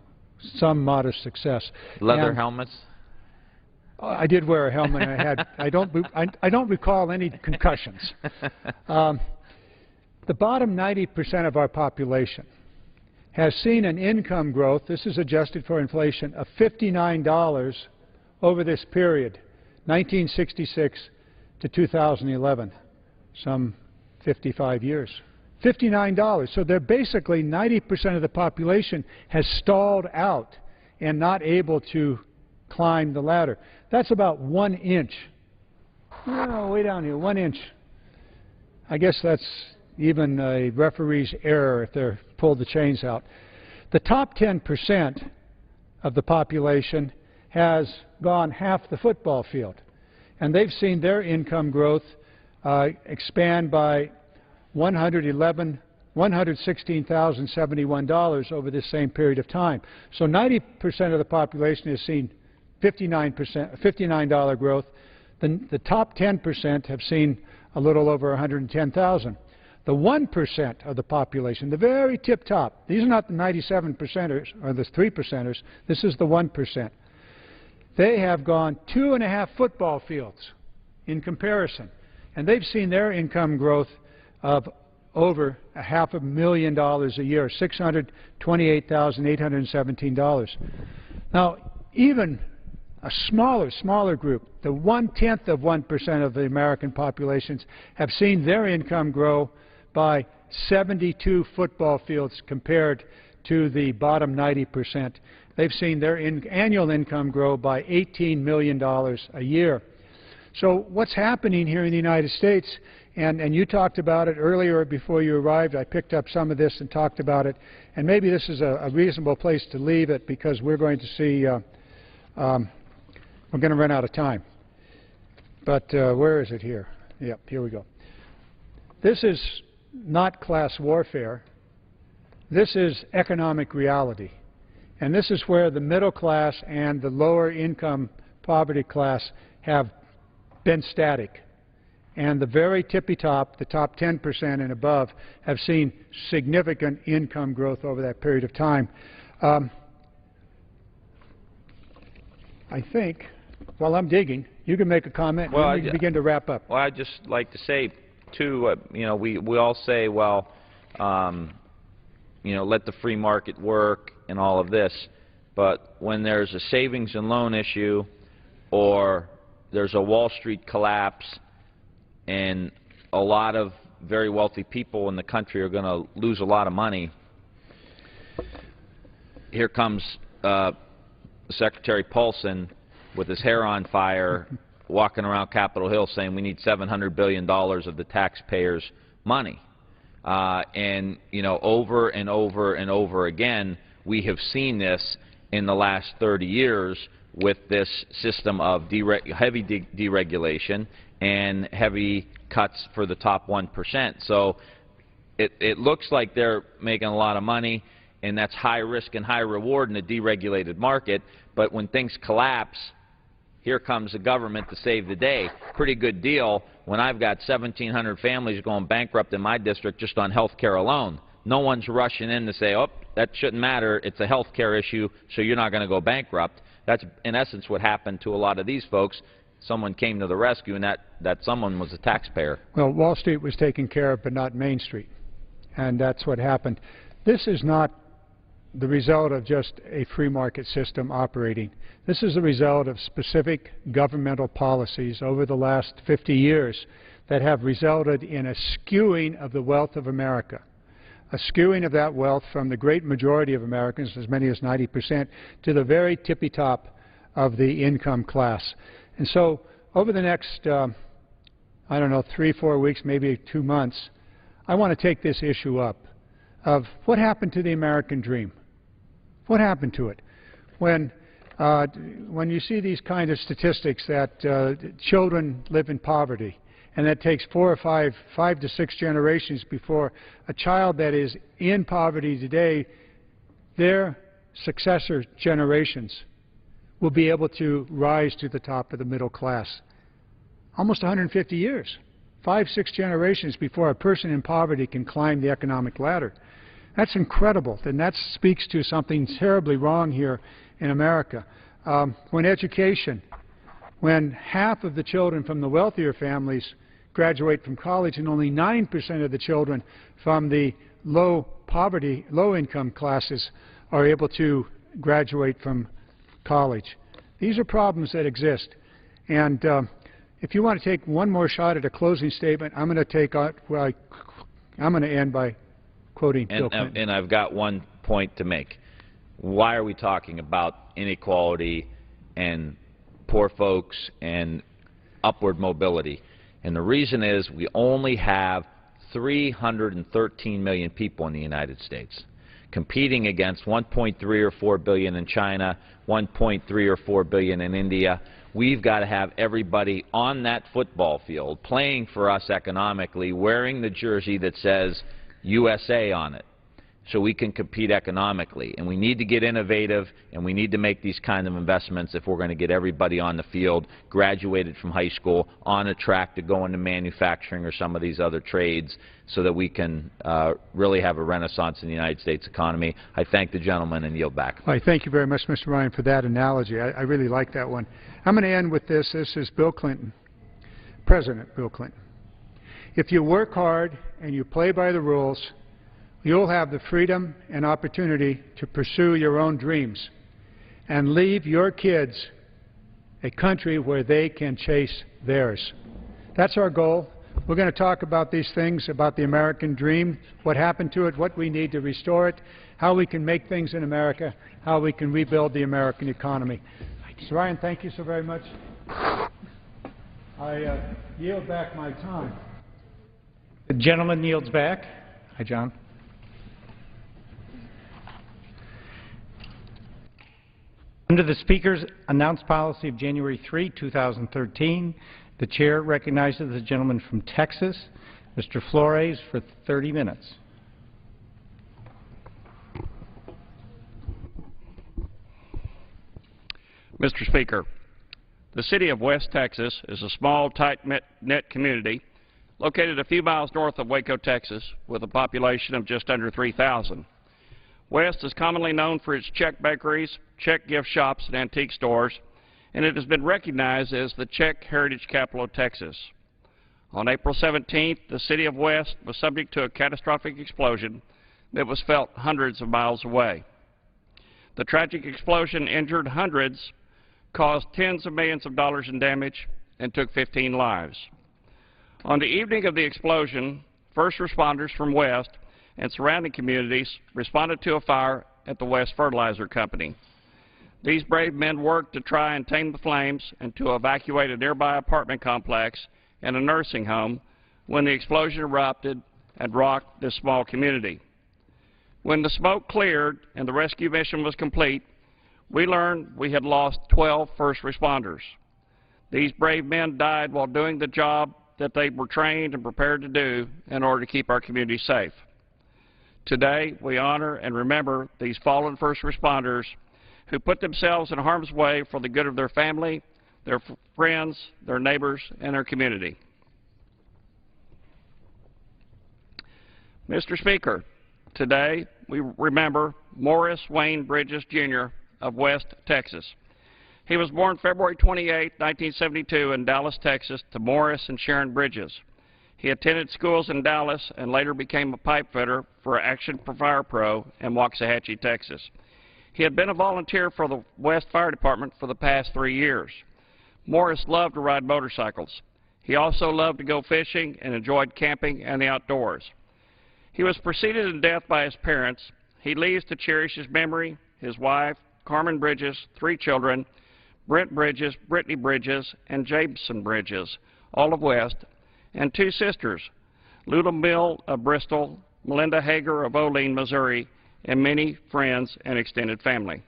some modest success. Leather helmets? I did wear a helmet. I don't recall any concussions. The bottom 90% of our population has seen an income growth, this is adjusted for inflation, of $59 over this period, 1966 to 2011, some 55 years. $59. So they're basically 90% of the population has stalled out and not able to climb the ladder. That's about 1 inch. Oh, way down here, 1 inch. I guess that's even a referee's error if they're pulled the chains out. The top 10% of the population has gone half the football field, and they've seen their income growth expand by $116,071 over this same period of time. So 90% of the population has seen $59 growth. The top 10% have seen a little over $110,000. The 1% of the population, the very tip top, these are not the 97%ers or the 3%ers, this is the 1%. They have gone 2.5 football fields in comparison, and they've seen their income growth of over $500,000 a year, $628,817. Now, even a smaller group, the 1/10 of 1% of the American populations, have seen their income grow by 72 football fields compared to the bottom 90%. They've seen their annual income grow by $18 million a year. So what's happening here in the United States, and you talked about it earlier before you arrived, I picked up some of this and talked about it, and maybe this is a reasonable place to leave it because we're going to see, we're going to run out of time. But where is it here? Yep, here we go. This is not class warfare. This is economic reality. And this is where the middle class and the lower income poverty class have been static. And the very tippy top, the top 10% and above, have seen significant income growth over that period of time. I think, while I'm digging, you can make a comment and we can begin to wrap up. Well, I'd just like to say, too, you know, we all say, well, you know, let the free market work in all of this, but when there's a savings and loan issue or there's a Wall Street collapse and a lot of very wealthy people in the country are going to lose a lot of money, here comes Secretary Paulson with his hair on fire walking around Capitol Hill saying we need $700 billion of the taxpayers' money. And, you know, over and over and over again, we have seen this in the last 30 years with this system of heavy deregulation and heavy cuts for the top 1%. So it looks like they're making a lot of money, and that's high risk and high reward in a deregulated market. But when things collapse, here comes the government to save the day. Pretty good deal when I've got 1,700 families going bankrupt in my district just on health care alone. No one's rushing in to say, oh, that shouldn't matter, it's a health care issue, so you're not going to go bankrupt. That's, in essence, what happened to a lot of these folks. Someone came to the rescue, and that someone was a taxpayer. Well, Wall Street was taken care of, but not Main Street, and that's what happened. This is not the result of just a free market system operating. This is the result of specific governmental policies over the last 50 years that have resulted in a skewing of the wealth of America, a skewing of that wealth from the great majority of Americans, as many as 90%, to the very tippy top of the income class. And so over the next, I don't know, 3-4 weeks, maybe 2 months, I want to take this issue up of what happened to the American dream. What happened to it? When you see these kind of statistics that children live in poverty, and that takes 4 or 5 to 6 generations before a child that is in poverty today, their successor generations will be able to rise to the top of the middle class. Almost 150 years, 5, 6 generations before a person in poverty can climb the economic ladder. That's incredible, and that speaks to something terribly wrong here in America. When half of the children from the wealthier families graduate from college and only 9% of the children from the low income classes are able to graduate from college. These are problems that exist. And if you want to take one more shot at a closing statement, I'm going to end by quoting Bill Clinton. And I've got one point to make. Why are we talking about inequality and poor folks and upward mobility? And the reason is we only have 313 million people in the United States, competing against 1.3 or 4 billion in China, 1.3 or 4 billion in India. We've got to have everybody on that football field playing for us economically, wearing the jersey that says USA on it, so we can compete economically. And we need to get innovative, and we need to make these kind of investments if we're going to get everybody on the field, graduated from high school, on a track to go into manufacturing or some of these other trades, so that we can really have a renaissance in the United States economy. I thank the gentleman and yield back. All right, thank you very much, Mr. Ryan, for that analogy. I really like that one. I'm going to end with this. This is Bill Clinton, President Bill Clinton. If you work hard and you play by the rules, you'll have the freedom and opportunity to pursue your own dreams and leave your kids a country where they can chase theirs. That's our goal. We're going to talk about these things, about the American dream, what happened to it, what we need to restore it, how we can make things in America, how we can rebuild the American economy. Mr. Ryan, thank you so very much. I yield back my time. The gentleman yields back. Hi, John. Under the Speaker's announced policy of January 3, 2013, the Chair recognizes the gentleman from Texas, Mr. Flores, for 30 minutes. Mr. Speaker, the city of West Texas is a small, tight-knit community located a few miles north of Waco, Texas, with a population of just under 3,000. West is commonly known for its Czech bakeries, Czech gift shops, and antique stores, and it has been recognized as the Czech Heritage Capital of Texas. On April 17th, the city of West was subject to a catastrophic explosion that was felt hundreds of miles away. The tragic explosion injured hundreds, caused tens of millions of dollars in damage, and took 15 lives. On the evening of the explosion, first responders from West and surrounding communities responded to a fire at the West Fertilizer Company. These brave men worked to try and tame the flames and to evacuate a nearby apartment complex and a nursing home when the explosion erupted and rocked this small community. When the smoke cleared and the rescue mission was complete, we learned we had lost 12 first responders. These brave men died while doing the job that they were trained and prepared to do in order to keep our community safe. Today, we honor and remember these fallen first responders who put themselves in harm's way for the good of their family, their friends, their neighbors, and their community. Mr. Speaker, today we remember Morris Wayne Bridges, Jr. of West Texas. He was born February 28, 1972 in Dallas, Texas, to Morris and Sharon Bridges. He attended schools in Dallas and later became a pipe fitter for Action for Fire Pro in Waxahachie, Texas. He had been a volunteer for the West Fire Department for the past 3 years. Morris loved to ride motorcycles. He also loved to go fishing and enjoyed camping and the outdoors. He was preceded in death by his parents. He leaves to cherish his memory, his wife, Carmen Bridges, 3 children, Brent Bridges, Brittany Bridges, and Jameson Bridges, all of West, and 2 sisters, Lula Mill of Bristol, Melinda Hager of Olean, Missouri, and many friends and extended family.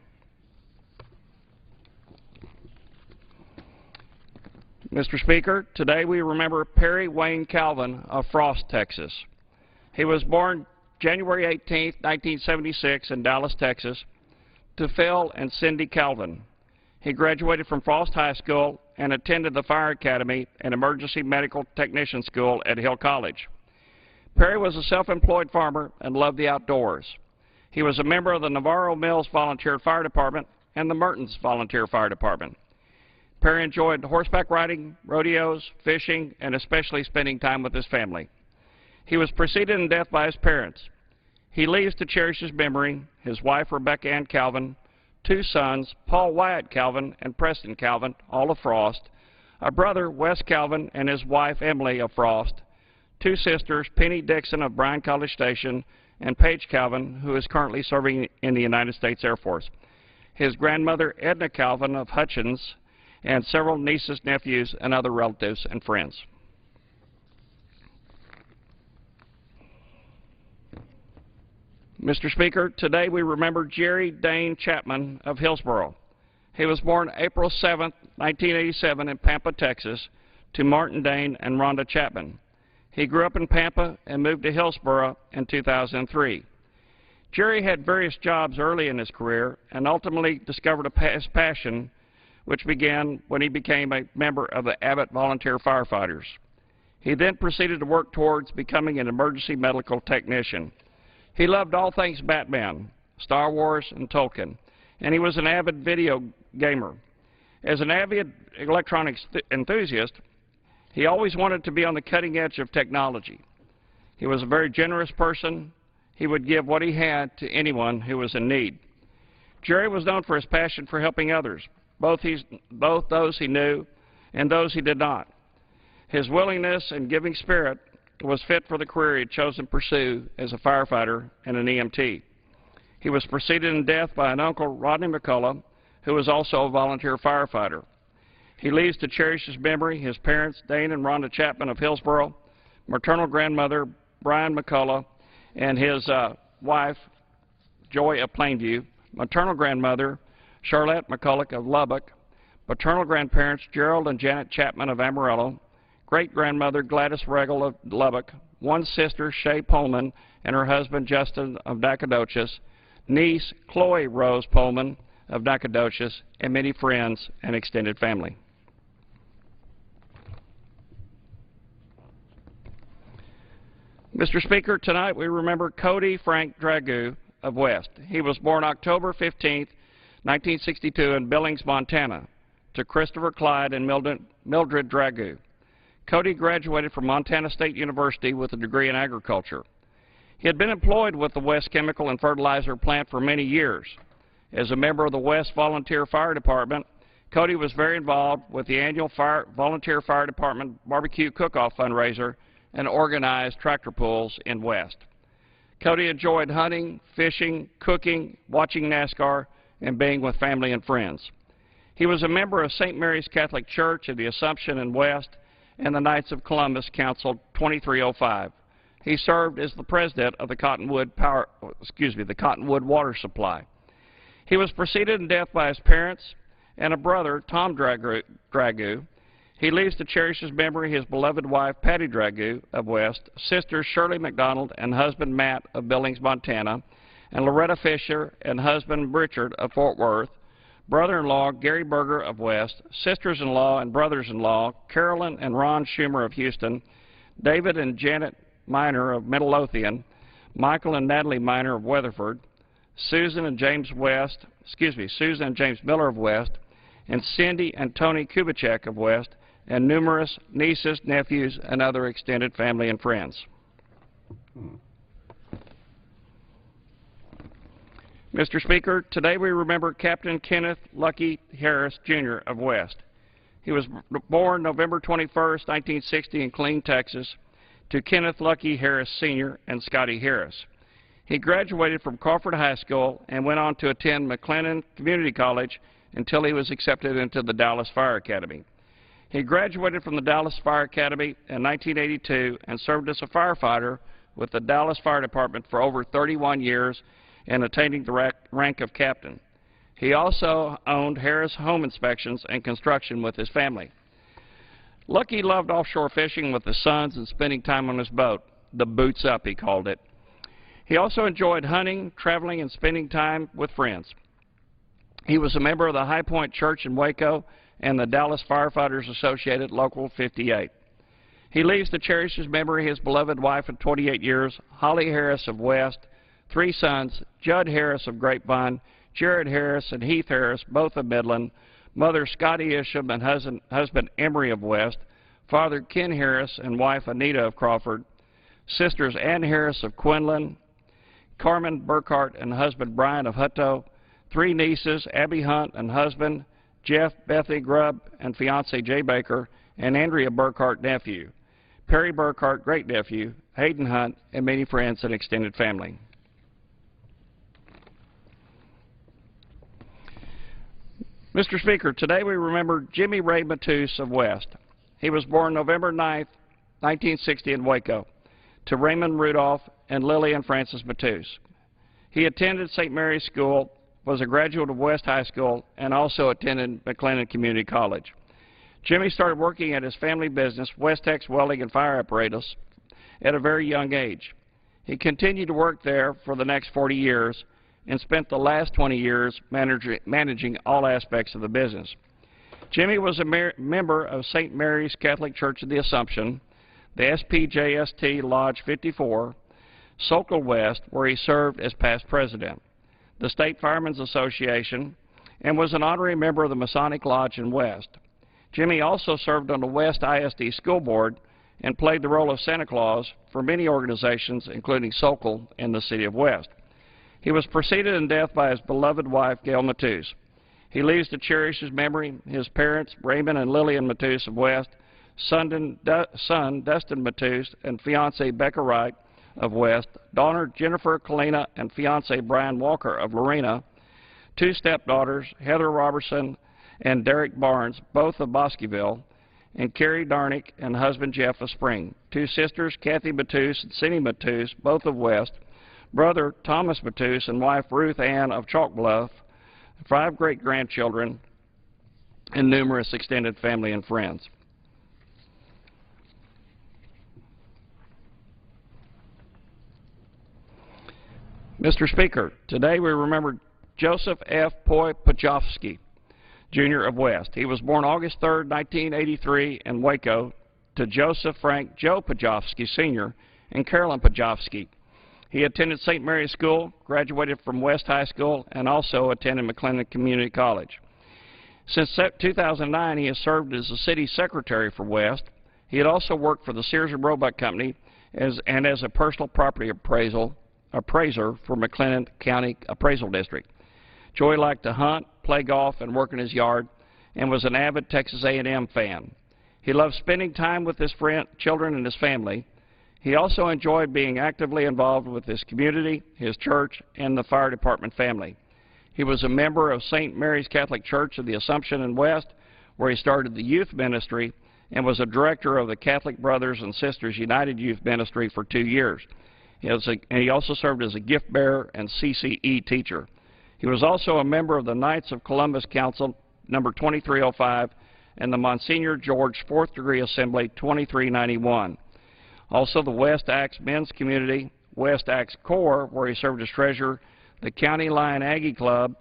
Mr. Speaker, today we remember Perry Wayne Calvin of Frost, Texas. He was born January 18, 1976 in Dallas, Texas, to Phil and Cindy Calvin. He graduated from Frost High School and attended the Fire Academy and Emergency Medical Technician School at Hill College. Perry was a self-employed farmer and loved the outdoors. He was a member of the Navarro Mills Volunteer Fire Department and the Mertens Volunteer Fire Department. Perry enjoyed horseback riding, rodeos, fishing, and especially spending time with his family. He was preceded in death by his parents. He leaves to cherish his memory, his wife Rebecca Ann Calvin, 2 sons, Paul Wyatt Calvin and Preston Calvin, all of Frost, a brother, Wes Calvin, and his wife Emily of Frost, 2 sisters, Penny Dixon of Bryan College Station, and Paige Calvin, who is currently serving in the United States Air Force, his grandmother Edna Calvin of Hutchins, and several nieces, nephews, and other relatives and friends. Mr. Speaker, today we remember Jerry Dane Chapman of Hillsboro. He was born April 7, 1987 in Pampa, Texas, to Martin Dane and Rhonda Chapman. He grew up in Pampa and moved to Hillsboro in 2003. Jerry had various jobs early in his career and ultimately discovered his passion, which began when he became a member of the Abbott Volunteer Firefighters. He then proceeded to work towards becoming an emergency medical technician. He loved all things Batman, Star Wars, and Tolkien, and he was an avid video gamer. As an avid electronics enthusiast, he always wanted to be on the cutting edge of technology. He was a very generous person. He would give what he had to anyone who was in need. Jerry was known for his passion for helping others, both those he knew and those he did not. His willingness and giving spirit was fit for the career he had chosen to pursue as a firefighter and an EMT. He was preceded in death by an uncle, Rodney McCullough, who was also a volunteer firefighter. He leaves to cherish his memory, his parents, Dane and Rhonda Chapman of Hillsboro, maternal grandmother, Brian McCullough, and his wife, Joy of Plainview, maternal grandmother, Charlotte McCulloch of Lubbock, paternal grandparents, Gerald and Janet Chapman of Amarillo, great-grandmother, Gladys Regal of Lubbock, 1 sister, Shay Pullman, and her husband, Justin of Nacogdoches, niece, Chloe Rose Pullman of Nacogdoches, and many friends and extended family. Mr. Speaker, tonight we remember Cody Frank Dragoo of West. He was born October 15, 1962 in Billings, Montana, to Christopher Clyde and Mildred Dragoo. Cody graduated from Montana State University with a degree in agriculture. He had been employed with the West Chemical and Fertilizer plant for many years. As a member of the West Volunteer Fire Department, Cody was very involved with the annual Volunteer Fire Department Barbecue Cook-Off fundraiser and organized tractor pulls in West. Cody enjoyed hunting, fishing, cooking, watching NASCAR, and being with family and friends. He was a member of St. Mary's Catholic Church of the Assumption in West and the Knights of Columbus Council 2305. He served as the president of the Cottonwood Water Supply. He was preceded in death by his parents and a brother, Tom Dragoo. He leaves to cherish his memory his beloved wife, Patty Dragoo of West, sisters Shirley McDonald and husband Matt of Billings, Montana, and Loretta Fisher and husband Richard of Fort Worth, brother-in-law Gary Berger of West, sisters-in-law and brothers-in-law Carolyn and Ron Schumer of Houston, David and Janet Miner of Midlothian, Michael and Natalie Miner of Weatherford, Susan and James Miller of West, and Cindy and Tony Kubicek of West, and numerous nieces, nephews, and other extended family and friends. Mr. Speaker, today we remember Captain Kenneth Lucky Harris, Jr. of West. He was born November 21, 1960 in Killeen, Texas, to Kenneth Lucky Harris, Sr. and Scotty Harris. He graduated from Crawford High School and went on to attend McLennan Community College until he was accepted into the Dallas Fire Academy. He graduated from the Dallas Fire Academy in 1982 and served as a firefighter with the Dallas Fire Department for over 31 years and attaining the rank of captain. He also owned Harris Home Inspections and Construction with his family. Lucky loved offshore fishing with his sons and spending time on his boat. The boots up, he called it. He also enjoyed hunting, traveling, and spending time with friends. He was a member of the High Point Church in Waco and the Dallas Firefighters Associated Local 58. He leaves to cherish his memory his beloved wife of 28 years, Holly Harris of West, 3 sons, Judd Harris of Grapevine, Jared Harris and Heath Harris, both of Midland, mother Scotty Isham and husband Emery of West, father Ken Harris and wife Anita of Crawford, sisters Ann Harris of Quinlan, Carmen Burkhart and husband Brian of Hutto, 3 nieces, Abby Hunt and husband, Jeff Bethy Grubb and fiance Jay Baker, and Andrea Burkhart, nephew, Perry Burkhart, great-nephew, Hayden Hunt, and many friends and extended family. Mr. Speaker, today we remember Jimmy Ray Matus of West. He was born November 9, 1960 in Waco, to Raymond Rudolph and Lily and Francis Matus. He attended St. Mary's School, was a graduate of West High School, and also attended McLennan Community College. Jimmy started working at his family business, Westex Welding and Fire Apparatus, at a very young age. He continued to work there for the next 40 years and spent the last 20 years managing all aspects of the business. Jimmy was a member of St. Mary's Catholic Church of the Assumption, the SPJST Lodge 54, Sokol West, where he served as past president, the State Firemen's Association, and was an honorary member of the Masonic Lodge in West. Jimmy also served on the West ISD School Board and played the role of Santa Claus for many organizations, including Sokol and the City of West. He was preceded in death by his beloved wife, Gail Matus. He leaves to cherish his memory his parents, Raymond and Lillian Matus of West, son Dustin Matus, and fiancee Becca Wright of West, daughter Jennifer Kalina and fiancee Brian Walker of Lorena, 2 stepdaughters, Heather Robertson and Derek Barnes, both of Bosqueville, and Carrie Darnick and husband Jeff of Spring, 2 sisters, Kathy Matus and Cindy Matus, both of West, brother Thomas Matus and wife Ruth Ann of Chalk Bluff, 5 great-grandchildren, and numerous extended family and friends. Mr. Speaker, today we remember Joseph F. Poy Pajofsky, Jr. of West. He was born August 3, 1983 in Waco to Joseph Frank Joe Pajofsky, Sr. and Carolyn Pajofsky. He attended St. Mary's School, graduated from West High School, and also attended McLennan Community College. Since 2009, he has served as the city secretary for West. He had also worked for the Sears and Roebuck Company as a personal property appraiser for McLennan County Appraisal District. Joey liked to hunt, play golf, and work in his yard, and was an avid Texas A&M fan. He loved spending time with his children and his family. He also enjoyed being actively involved with his community, his church, and the fire department family. He was a member of St. Mary's Catholic Church of the Assumption in West, where he started the youth ministry, and was a director of the Catholic Brothers and Sisters United Youth Ministry for 2 years. He also served as a gift bearer and CCE teacher. He was also a member of the Knights of Columbus Council, number 2305, and the Monsignor George Fourth Degree Assembly, 2391. Also the West Axe Men's Community, West Axe Corps, where he served as treasurer, the County Line Aggie Club,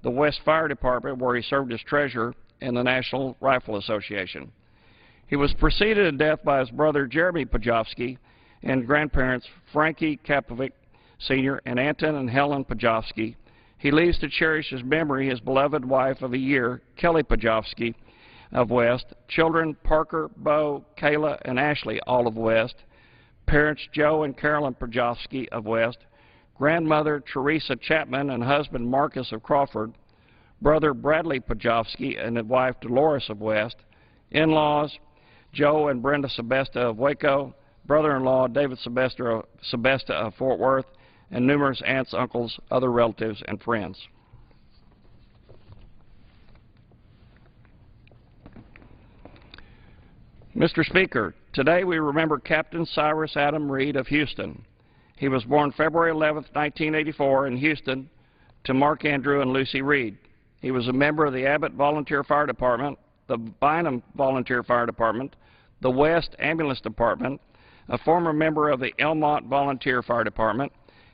the West Fire Department, where he served as treasurer, and the National Rifle Association. He was preceded in death by his brother Jeremy Pajovsky and grandparents Frankie Kapovic Sr. and Anton and Helen Pajovsky. He leaves to cherish his memory his beloved wife of a year, Kelly Pajovsky of West, children Parker, Bo, Kayla, and Ashley, all of West, parents Joe and Carolyn Pajovsky of West, grandmother Teresa Chapman and husband Marcus of Crawford, brother Bradley Pajovsky and his wife Dolores of West, in-laws Joe and Brenda Sebesta of Waco, brother-in-law David Sebesta of Fort Worth, and numerous aunts, uncles, other relatives, and friends. Mr. Speaker, today we remember Captain Cyrus Adam Reed of Houston. He was born February 11, 1984 in Houston to Mark Andrew and Lucy Reed. He was a member of the Abbott Volunteer Fire Department, the Bynum Volunteer Fire Department, the West Ambulance Department, a former member of the Elmont Volunteer Fire Department.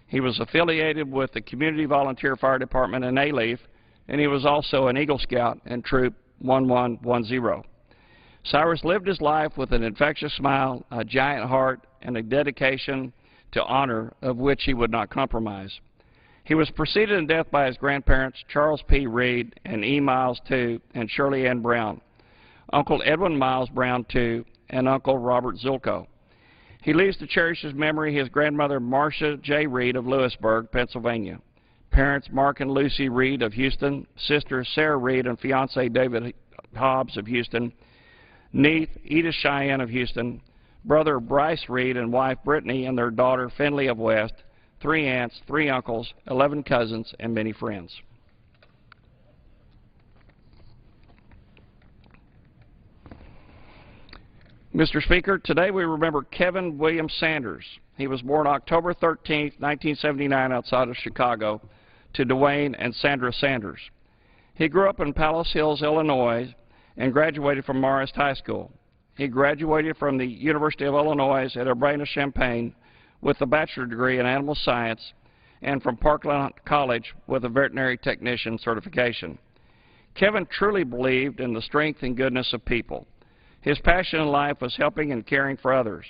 He was affiliated with the Community Volunteer Fire Department in Alief, and he was also an Eagle Scout in Troop 1110. Cyrus lived his life with an infectious smile, a giant heart, and a dedication to honor of which he would not compromise. He was preceded in death by his grandparents, Charles P. Reed and E. Miles II and Shirley Ann Brown, Uncle Edwin Miles Brown II, and Uncle Robert Zulko. He leaves to cherish his memory his grandmother Marcia J. Reed of Lewisburg, Pennsylvania, parents Mark and Lucy Reed of Houston, sister Sarah Reed and fiancé David Hobbs of Houston, niece Edith Cheyenne of Houston, brother Bryce Reed and wife Brittany and their daughter Finley of West, 3 aunts, 3 uncles, 11 cousins, and many friends. Mr. Speaker, today we remember Kevin William Sanders. He was born October 13, 1979, outside of Chicago, to Dwayne and Sandra Sanders. He grew up in Palace Hills, Illinois, and graduated from Marist High School. He graduated from the University of Illinois at Urbana-Champaign with a bachelor's degree in animal science and from Parkland College with a veterinary technician certification. Kevin truly believed in the strength and goodness of people. His passion in life was helping and caring for others.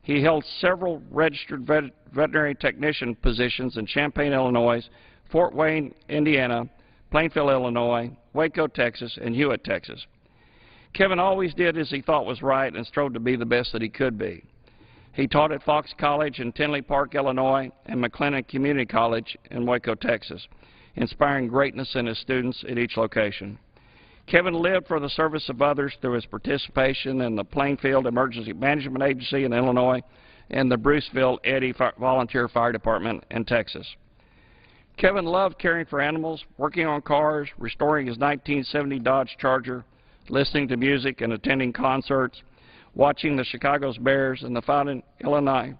He held several registered veterinary technician positions in Champaign, Illinois, Fort Wayne, Indiana, Plainfield, Illinois, Waco, Texas, and Hewitt, Texas. Kevin always did as he thought was right and strove to be the best that he could be. He taught at Fox College in Tinley Park, Illinois, and McLennan Community College in Waco, Texas, inspiring greatness in his students at each location. Kevin lived for the service of others through his participation in the Plainfield Emergency Management Agency in Illinois and the Bruceville Eddy Volunteer Fire Department in Texas. Kevin loved caring for animals, working on cars, restoring his 1970 Dodge Charger, listening to music and attending concerts, watching the Chicago Bears and the Fountain, Illinois,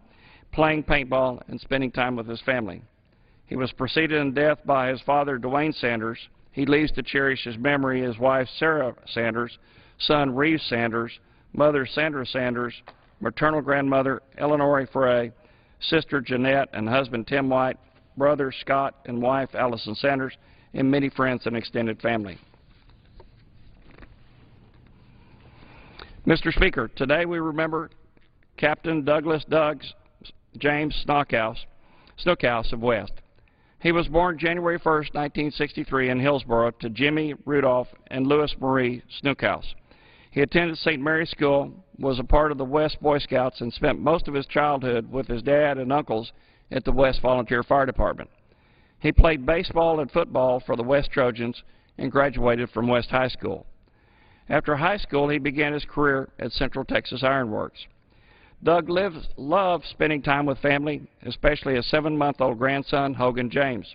playing paintball, and spending time with his family. He was preceded in death by his father, Dwayne Sanders. He leaves to cherish his memory his wife, Sarah Sanders, son, Reeves Sanders, mother, Sandra Sanders, maternal grandmother, Eleanor Frey, sister, Jeanette, and husband, Tim White, brother, Scott, and wife, Allison Sanders, and many friends and extended family. Mr. Speaker, today we remember Captain Douglas James Snookhouse of West. He was born January 1, 1963 in Hillsborough to Jimmy Rudolph and Louis Marie Snookhouse. He attended St. Mary's School, was a part of the West Boy Scouts, and spent most of his childhood with his dad and uncles at the West Volunteer Fire Department. He played baseball and football for the West Trojans and graduated from West High School. After high school, he began his career at Central Texas Iron Works. Doug loved spending time with family, especially his 7-month-old grandson, Hogan James.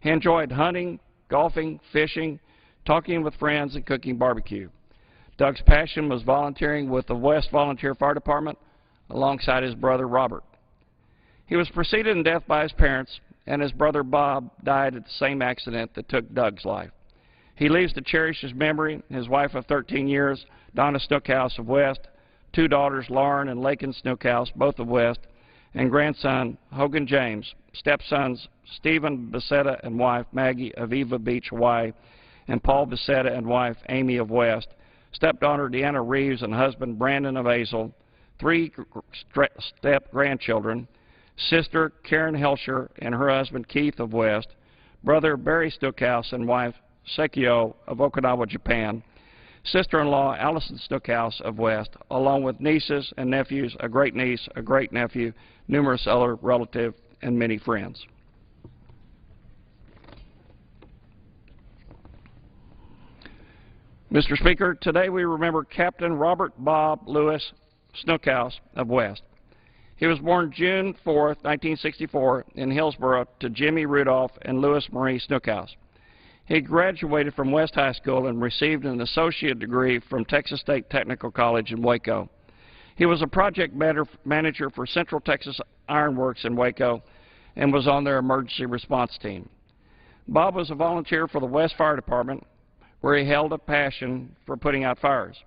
He enjoyed hunting, golfing, fishing, talking with friends, and cooking barbecue. Doug's passion was volunteering with the West Volunteer Fire Department alongside his brother Robert. He was preceded in death by his parents, and his brother Bob died at the same accident that took Doug's life. He leaves to cherish his memory, his wife of 13 years, Donna Snookhouse of West, 2 daughters, Lauren and Lakin Snookhouse, both of West, and grandson, Hogan James, stepsons, Stephen Becerra and wife, Maggie of Eva Beach, Hawaii, and Paul Becerra and wife, Amy of West, stepdaughter, Deanna Reeves, and husband, Brandon of Azle, 3 step-grandchildren, sister, Karen Helsher, and her husband, Keith of West, brother, Barry Snookhouse, and wife, Sekio of Okinawa, Japan, sister-in-law, Allison Snookhouse of West, along with nieces and nephews, a great-niece, a great-nephew, numerous other relatives, and many friends. Mr. Speaker, today we remember Captain Robert Bob Lewis Snookhouse of West. He was born June 4, 1964, in Hillsboro to Jimmy Rudolph and Louis Marie Snookhouse. He graduated from West High School and received an associate degree from Texas State Technical College in Waco. He was a project manager for Central Texas Iron Works in Waco and was on their emergency response team. Bob was a volunteer for the West Fire Department, where he held a passion for putting out fires.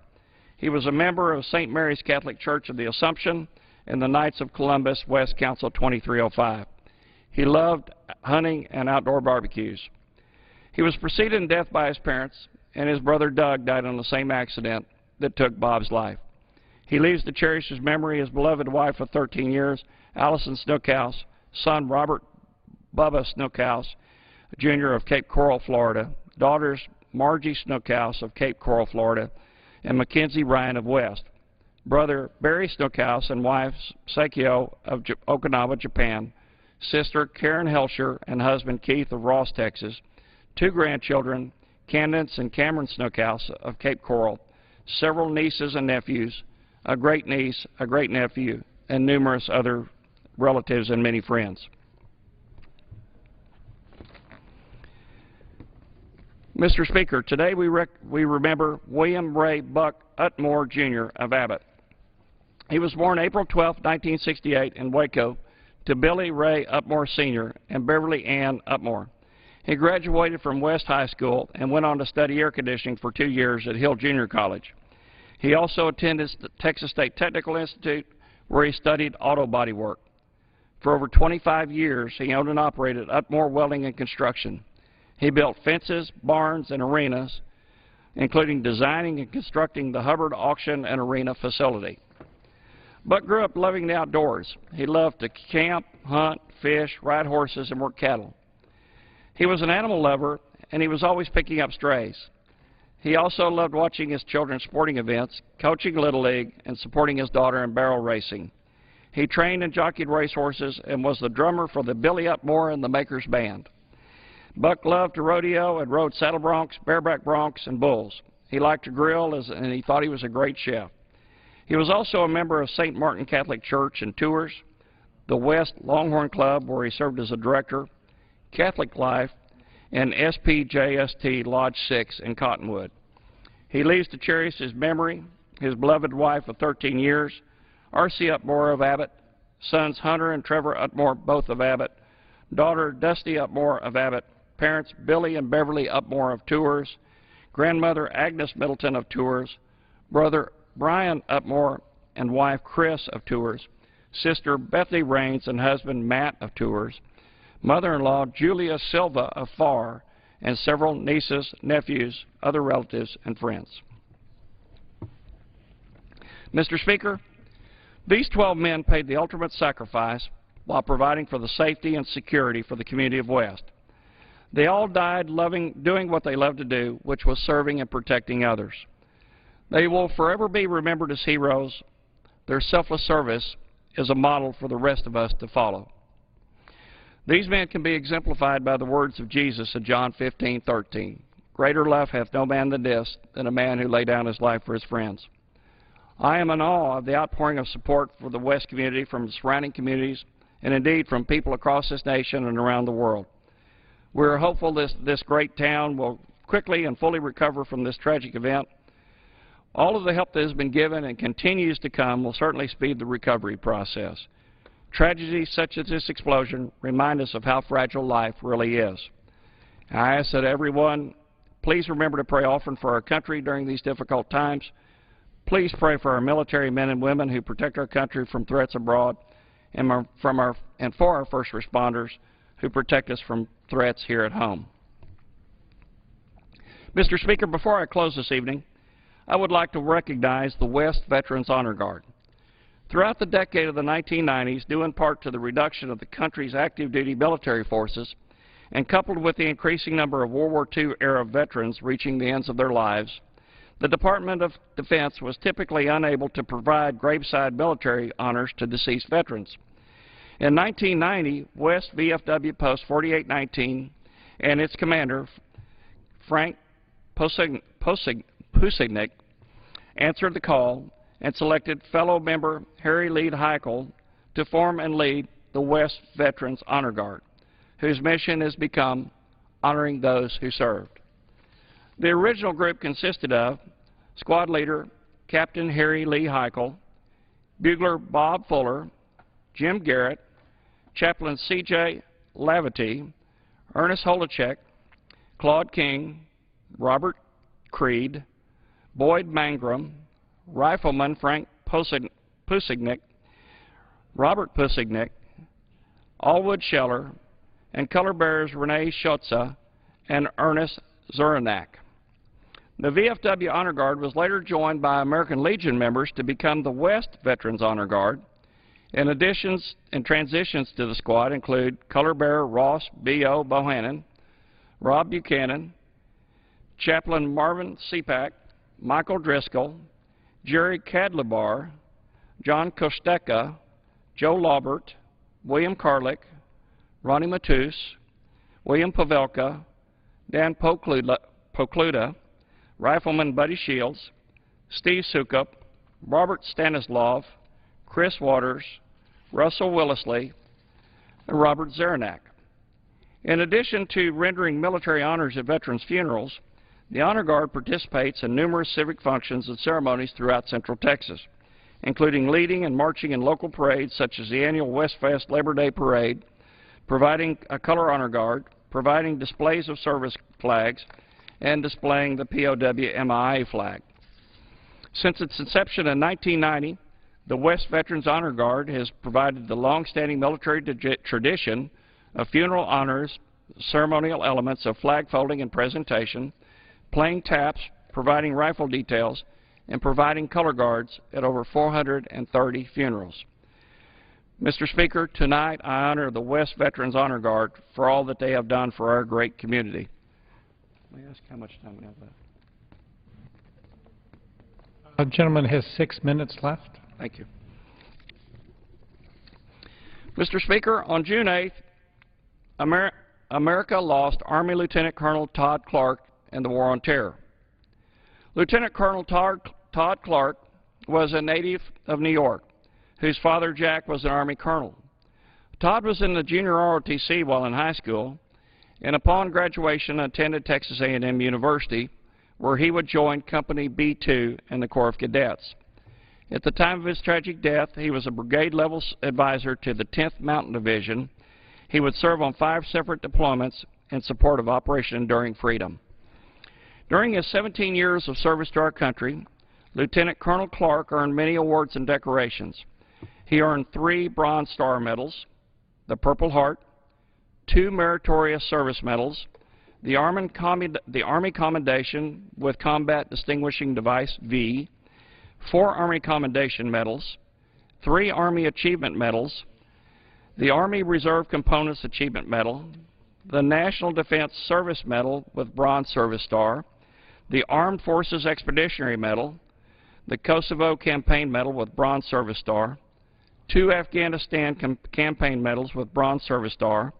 He was a member of St. Mary's Catholic Church of the Assumption and the Knights of Columbus West Council 2305. He loved hunting and outdoor barbecues. He was preceded in death by his parents, and his brother Doug died on the same accident that took Bob's life. He leaves to cherish his memory his beloved wife of 13 years, Allison Snookhouse, son Robert Bubba Snookhouse, Jr. of Cape Coral, Florida, daughters Margie Snookhouse of Cape Coral, Florida, and Mackenzie Ryan of West, brother Barry Snookhouse and wife Sekio of Okinawa, Japan, sister Karen Helsher and husband Keith of Ross, Texas, 2 grandchildren, Candace and Cameron Snookhouse of Cape Coral, several nieces and nephews, a great-niece, a great-nephew, and numerous other relatives and many friends. Mr. Speaker, today we remember William Ray Buck Utmore, Jr. of Abbott. He was born April 12, 1968 in Waco to Billy Ray Utmore, Sr. and Beverly Ann Utmore. He graduated from West High School and went on to study air conditioning for 2 years at Hill Junior College. He also attended the Texas State Technical Institute, where he studied auto body work. For over 25 years, he owned and operated Utmore Welding and Construction. He built fences, barns, and arenas, including designing and constructing the Hubbard Auction and Arena facility. Buck grew up loving the outdoors. He loved to camp, hunt, fish, ride horses, and work cattle. He was an animal lover, and he was always picking up strays. He also loved watching his children's sporting events, coaching Little League, and supporting his daughter in barrel racing. He trained and jockeyed racehorses and was the drummer for the Billy Utmore and the Makers Band. Buck loved to rodeo and rode saddle broncs, bareback broncs, and bulls. He liked to grill, and he thought he was a great chef. He was also a member of St. Martin Catholic Church and Tours, the West Longhorn Club, where he served as a director, Catholic Life, and SPJST Lodge 6 in Cottonwood. He leaves to cherish his memory, his beloved wife of 13 years, R.C. Utmore of Abbott, sons Hunter and Trevor Utmore, both of Abbott, daughter Dusty Utmore of Abbott, parents Billy and Beverly Utmore of Tours, grandmother Agnes Middleton of Tours, brother Brian Utmore and wife Chris of Tours, sister Bethany Raines and husband Matt of Tours, mother-in-law Julia Silva of Farr, and several nieces, nephews, other relatives, and friends. Mr. Speaker, these 12 men paid the ultimate sacrifice while providing for the safety and security for the community of West. They all died doing what they loved to do, which was serving and protecting others. They will forever be remembered as heroes. Their selfless service is a model for the rest of us to follow. These men can be exemplified by the words of Jesus in John 15:13. Greater love hath no man than this, than a man who lay down his life for his friends. I am in awe of the outpouring of support for the West community from the surrounding communities and indeed from people across this nation and around the world. We are hopeful this great town will quickly and fully recover from this tragic event. All of the help that has been given and continues to come will certainly speed the recovery process. Tragedies such as this explosion remind us of how fragile life really is. I ask that everyone please remember to pray often for our country during these difficult times. Please pray for our military men and women who protect our country from threats abroad and for our first responders who protect us from threats here at home. Mr. Speaker, before I close this evening, I would like to recognize the West Veterans Honor Guard. Throughout the decade of the 1990s, due in part to the reduction of the country's active duty military forces, and coupled with the increasing number of World War II-era veterans reaching the ends of their lives, the Department of Defense was typically unable to provide graveside military honors to deceased veterans. In 1990, West VFW Post 4819 and its commander, Frank Pusignik, answered the call and selected fellow member Harry Lee Heichel to form and lead the West Veterans Honor Guard, whose mission has become honoring those who served. The original group consisted of squad leader Captain Harry Lee Heichel, bugler Bob Fuller, Jim Garrett, Chaplain C.J. Lavity, Ernest Holacek, Claude King, Robert Creed, Boyd Mangrum, Rifleman Frank Pusignik, Robert Pusignik, Allwood Scheller, and color bearers Renee Schotza and Ernest Zuranak. The VFW Honor Guard was later joined by American Legion members to become the West Veterans Honor Guard. In additions and transitions to the squad include color bearer Ross B.O. Bohannon, Rob Buchanan, Chaplain Marvin Sepak, Michael Driscoll, Jerry Cadlebar, John Kosteka, Joe Laubert, William Carlick, Ronnie Matus, William Pavelka, Dan Pokluda, Rifleman Buddy Shields, Steve Sukup, Robert Stanislav, Chris Waters, Russell Willisley, and Robert Zaranak. In addition to rendering military honors at veterans' funerals, the Honor Guard participates in numerous civic functions and ceremonies throughout Central Texas, including leading and marching in local parades such as the annual Westfest Labor Day Parade, providing a color honor guard, providing displays of service flags, and displaying the POW-MIA flag. Since its inception in 1990, the West Veterans Honor Guard has provided the long-standing military tradition of funeral honors, ceremonial elements of flag folding and presentation, playing taps, providing rifle details, and providing color guards at over 430 funerals. Mr. Speaker, tonight I honor the West Veterans Honor Guard for all that they have done for our great community. May I ask how much time we have left? The gentleman has 6 minutes left. Thank you. Mr. Speaker, on June 8th, America lost Army Lieutenant Colonel Todd Clark in the War on Terror. Lieutenant Colonel Todd Clark was a native of New York, whose father, Jack, was an Army colonel. Todd was in the junior ROTC while in high school, and upon graduation attended Texas A&M University, where he would join Company B-2 in the Corps of Cadets. At the time of his tragic death, he was a brigade-level advisor to the 10th Mountain Division. He would serve on 5 separate deployments in support of Operation Enduring Freedom. During his 17 years of service to our country, Lieutenant Colonel Clark earned many awards and decorations. He earned 3 Bronze Star Medals, the Purple Heart, 2 Meritorious Service Medals, the Army Commendation with Combat Distinguishing Device V, 4 Army Commendation Medals, 3 Army Achievement Medals, the Army Reserve Components Achievement Medal, the National Defense Service Medal with Bronze Service Star, the Armed Forces Expeditionary Medal, the Kosovo Campaign Medal with Bronze Service Star, 2 Afghanistan Campaign Medals with Bronze Service Star,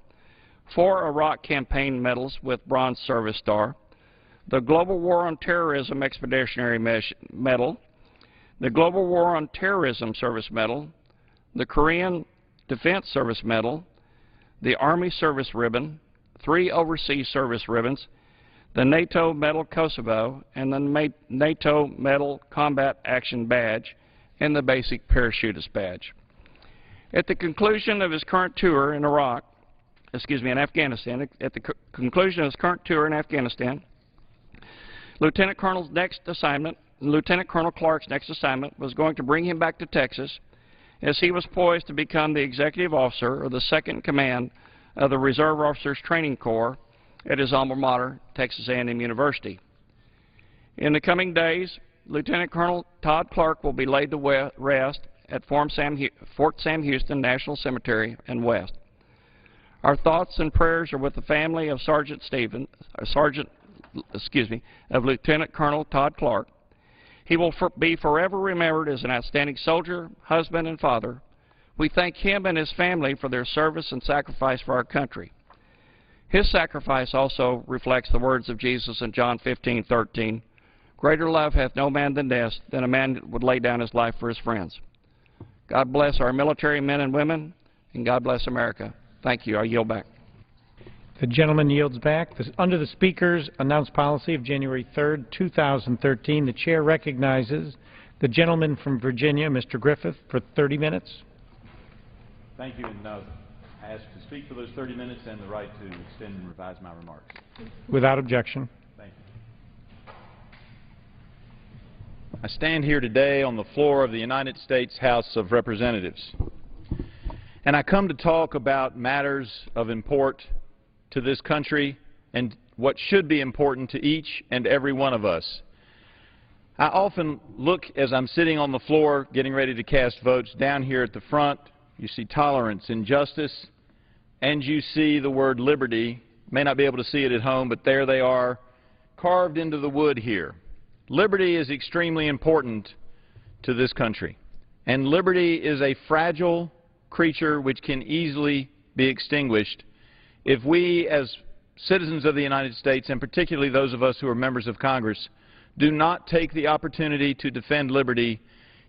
4 Iraq Campaign Medals with Bronze Service Star, the Global War on Terrorism Expeditionary Medal, the Global War on Terrorism Service Medal, the Korean Defense Service Medal, the Army Service Ribbon, 3 Overseas Service Ribbons, the NATO Medal Kosovo, and the NATO Medal Combat Action Badge, and the Basic Parachutist Badge. At the conclusion of his current tour in Afghanistan, Lieutenant Colonel Clark's next assignment was going to bring him back to Texas, as he was poised to become the executive officer of the second in command of the Reserve Officers Training Corps at his alma mater, Texas A&M University. In the coming days, Lieutenant Colonel Todd Clark will be laid to rest at Fort Sam Houston National Cemetery in West. Our thoughts and prayers are with the family of Lieutenant Colonel Todd Clark. He will be forever remembered as an outstanding soldier, husband, and father. We thank him and his family for their service and sacrifice for our country. His sacrifice also reflects the words of Jesus in John 15:13. Greater love hath no man than this, than a man would lay down his life for his friends. God bless our military men and women, and God bless America. Thank you. I yield back. The gentleman yields back. Under the Speaker's announced policy of January 3rd, 2013, the Chair recognizes the gentleman from Virginia, Mr. Griffith, for 30 minutes. Thank you, and I ask to speak for those 30 minutes and the right to extend and revise my remarks. Without objection. Thank you. I stand here today on the floor of the United States House of Representatives, and I come to talk about matters of import to this country and what should be important to each and every one of us. I often look, as I'm sitting on the floor getting ready to cast votes, down here at the front. You see tolerance and justice, and you see the word liberty. You may not be able to see it at home, but there they are, carved into the wood here. Liberty is extremely important to this country, and liberty is a fragile creature which can easily be extinguished if we, as citizens of the United States, and particularly those of us who are members of Congress, do not take the opportunity to defend liberty,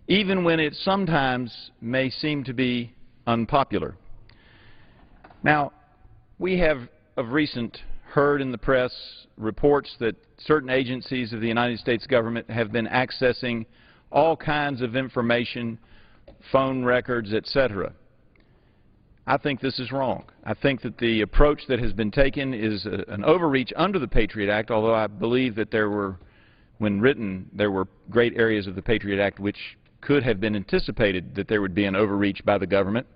even when it sometimes may seem to be unpopular. Now, we have of recent heard in the press reports that certain agencies of the United States government have been accessing all kinds of information, phone records, etc. I think this is wrong. I think that the approach that has been taken is an overreach under the Patriot Act, although I believe that when written, there were great areas of the Patriot Act which could have been anticipated that there would be an overreach by the government.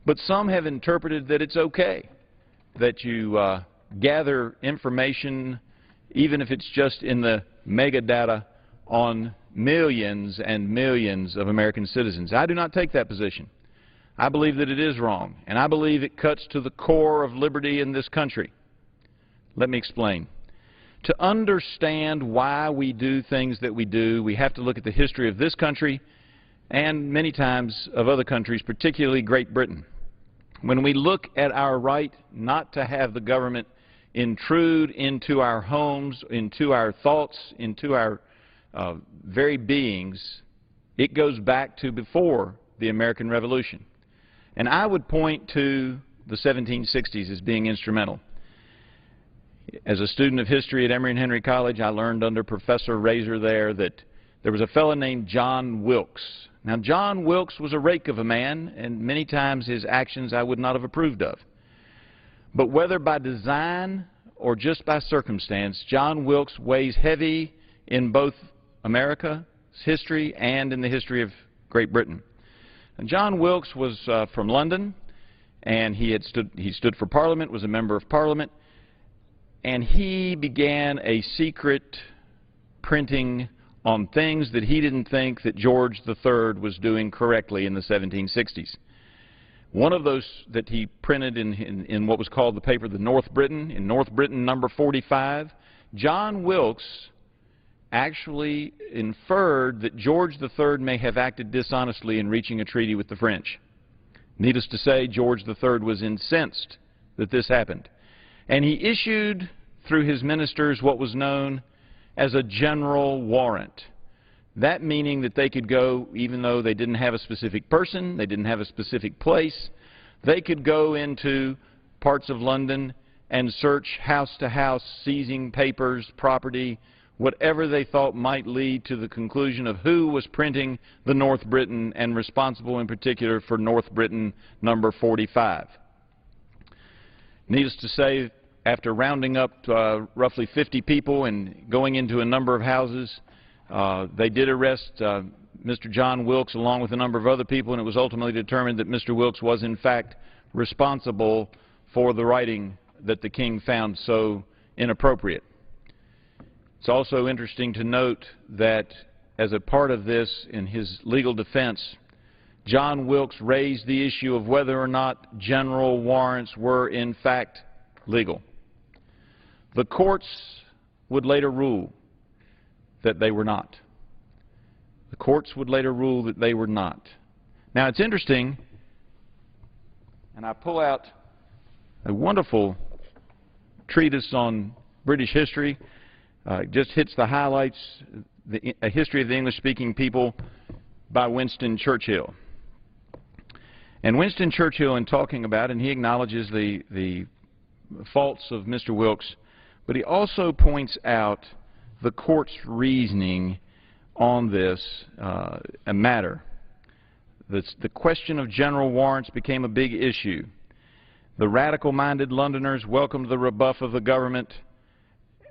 But some have interpreted that it's okay that you gather information, even if it's just in the mega data, on millions and millions of American citizens. I do not take that position. I believe that it is wrong, and I believe it cuts to the core of liberty in this country. Let me explain. To understand why we do things that we do, we have to look at the history of this country and many times of other countries, particularly Great Britain. When we look at our right not to have the government intrude into our homes, into our thoughts, into our very beings, it goes back to before the American Revolution. And I would point to the 1760s as being instrumental. As a student of history at Emory and Henry College, I learned under Professor Razor there that there was a fellow named John Wilkes. Now, John Wilkes was a rake of a man, and many times his actions I would not have approved of. But whether by design or just by circumstance, John Wilkes weighs heavy in both America's history and in the history of Great Britain. And John Wilkes was from London, and he stood for Parliament, was a member of Parliament, and he began a secret printing on things that he didn't think that George III was doing correctly in the 1760s. One of those that he printed in what was called the paper The North Briton, in North Briton number 45, John Wilkes actually inferred that George III may have acted dishonestly in reaching a treaty with the French. Needless to say, George III was incensed that this happened. And he issued through his ministers what was known as a general warrant. That meaning that they could go, even though they didn't have a specific person, they didn't have a specific place, they could go into parts of London and search house to house, seizing papers, property, whatever they thought might lead to the conclusion of who was printing the North Britain and responsible in particular for North Britain number 45. Needless to say, after rounding up roughly 50 people and going into a number of houses, they did arrest Mr. John Wilkes along with a number of other people, and it was ultimately determined that Mr. Wilkes was in fact responsible for the writing that the king found so inappropriate. It's also interesting to note that as a part of this, in his legal defense, John Wilkes raised the issue of whether or not general warrants were in fact legal. The courts would later rule that they were not. The courts would later rule that they were not. Now it's interesting, and I pull out a wonderful treatise on British history. Just hits the highlights, A History of the English-Speaking People by Winston Churchill. And Winston Churchill, in talking about, and he acknowledges the faults of Mr. Wilkes, but he also points out the court's reasoning on this matter. The question of general warrants became a big issue. The radical-minded Londoners welcomed the rebuff of the government,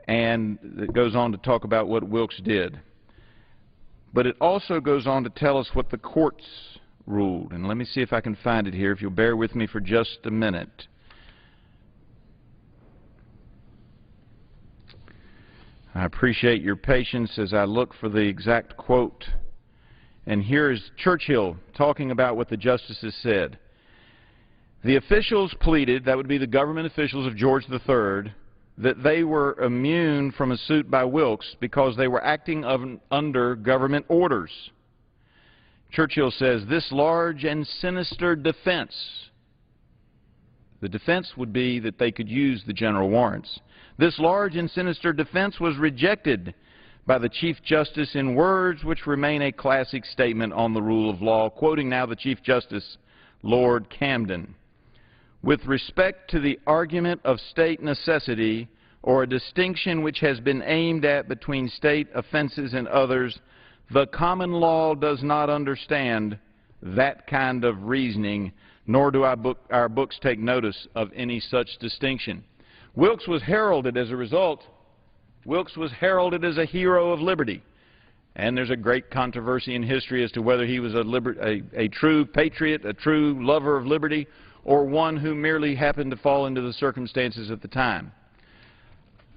and it goes on to talk about what Wilkes did. But it also goes on to tell us what the courts ruled. And let me see if I can find it here, if you'll bear with me for just a minute. I appreciate your patience as I look for the exact quote. And here is Churchill talking about what the justices said. The officials pleaded, that would be the government officials of George III, that they were immune from a suit by Wilkes because they were acting under government orders. Churchill says, this large and sinister defense, the defense would be that they could use the general warrants. This large and sinister defense was rejected by the Chief Justice in words which remain a classic statement on the rule of law, quoting now the Chief Justice, Lord Camden. With respect to the argument of state necessity or a distinction which has been aimed at between state offenses and others, the common law does not understand that kind of reasoning, nor do our books take notice of any such distinction. Wilkes was heralded as a result. Wilkes was heralded as a hero of liberty. And there's a great controversy in history as to whether he was a true patriot, a true lover of liberty, or one who merely happened to fall into the circumstances at the time.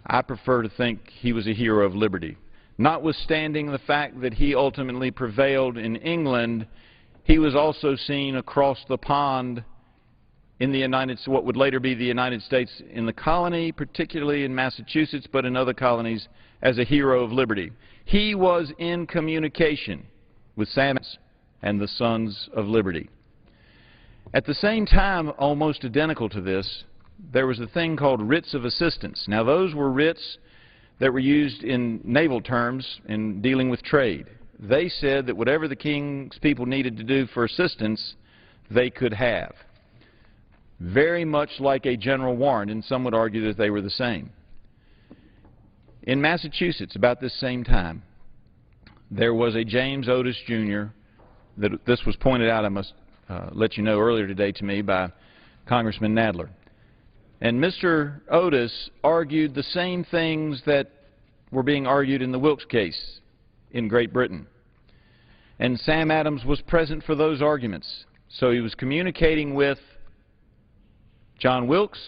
I prefer to think he was a hero of liberty. Notwithstanding the fact that he ultimately prevailed in England, he was also seen across the pond in what would later be the United States, in the colony, particularly in Massachusetts, but in other colonies, as a hero of liberty. He was in communication with Sam and the Sons of Liberty. At the same time, almost identical to this, there was a thing called writs of assistance. Now, those were writs that were used in naval terms in dealing with trade. They said that whatever the king's people needed to do for assistance, they could have. Very much like a general warrant, and some would argue that they were the same. In Massachusetts, about this same time, there was a James Otis, Jr. This was pointed out, I must let you know, earlier today to me by Congressman Nadler. And Mr. Otis argued the same things that were being argued in the Wilkes case in Great Britain. And Sam Adams was present for those arguments. So he was communicating with John Wilkes,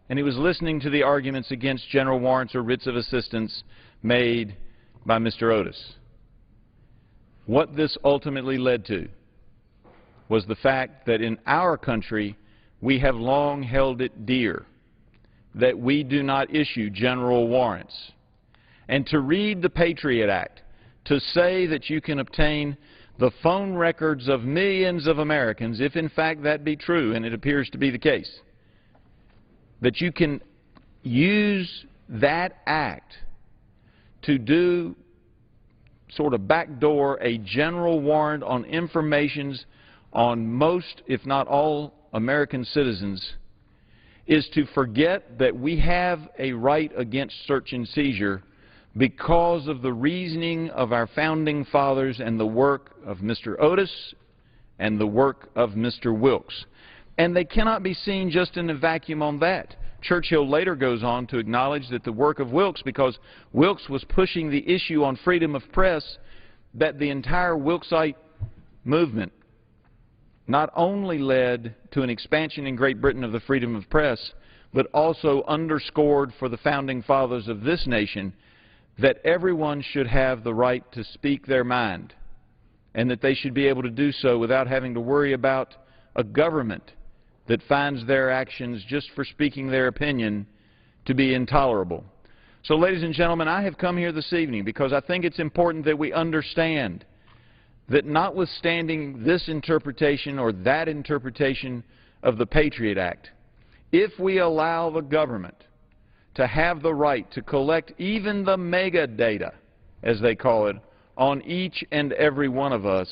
and he was listening to the arguments against general warrants or writs of assistance made by Mr. Otis. What this ultimately led to was the fact that in our country we have long held it dear that we do not issue general warrants. And to read the Patriot Act, to say that you can obtain the phone records of millions of Americans, if in fact that be true, and it appears to be the case, that you can use that act to do sort of backdoor a general warrant on informations on most, if not all, American citizens, is to forget that we have a right against search and seizure because of the reasoning of our founding fathers and the work of Mr. Otis and the work of Mr. Wilkes. And they cannot be seen just in a vacuum on that. Churchill later goes on to acknowledge that the work of Wilkes, because Wilkes was pushing the issue on freedom of press, that the entire Wilkesite movement not only led to an expansion in Great Britain of the freedom of press, but also underscored for the founding fathers of this nation that everyone should have the right to speak their mind, and that they should be able to do so without having to worry about a government that finds their actions just for speaking their opinion to be intolerable. So, ladies and gentlemen, I have come here this evening because I think it's important that we understand that notwithstanding this interpretation or that interpretation of the Patriot Act, if we allow the government to have the right to collect even the mega data, as they call it, on each and every one of us,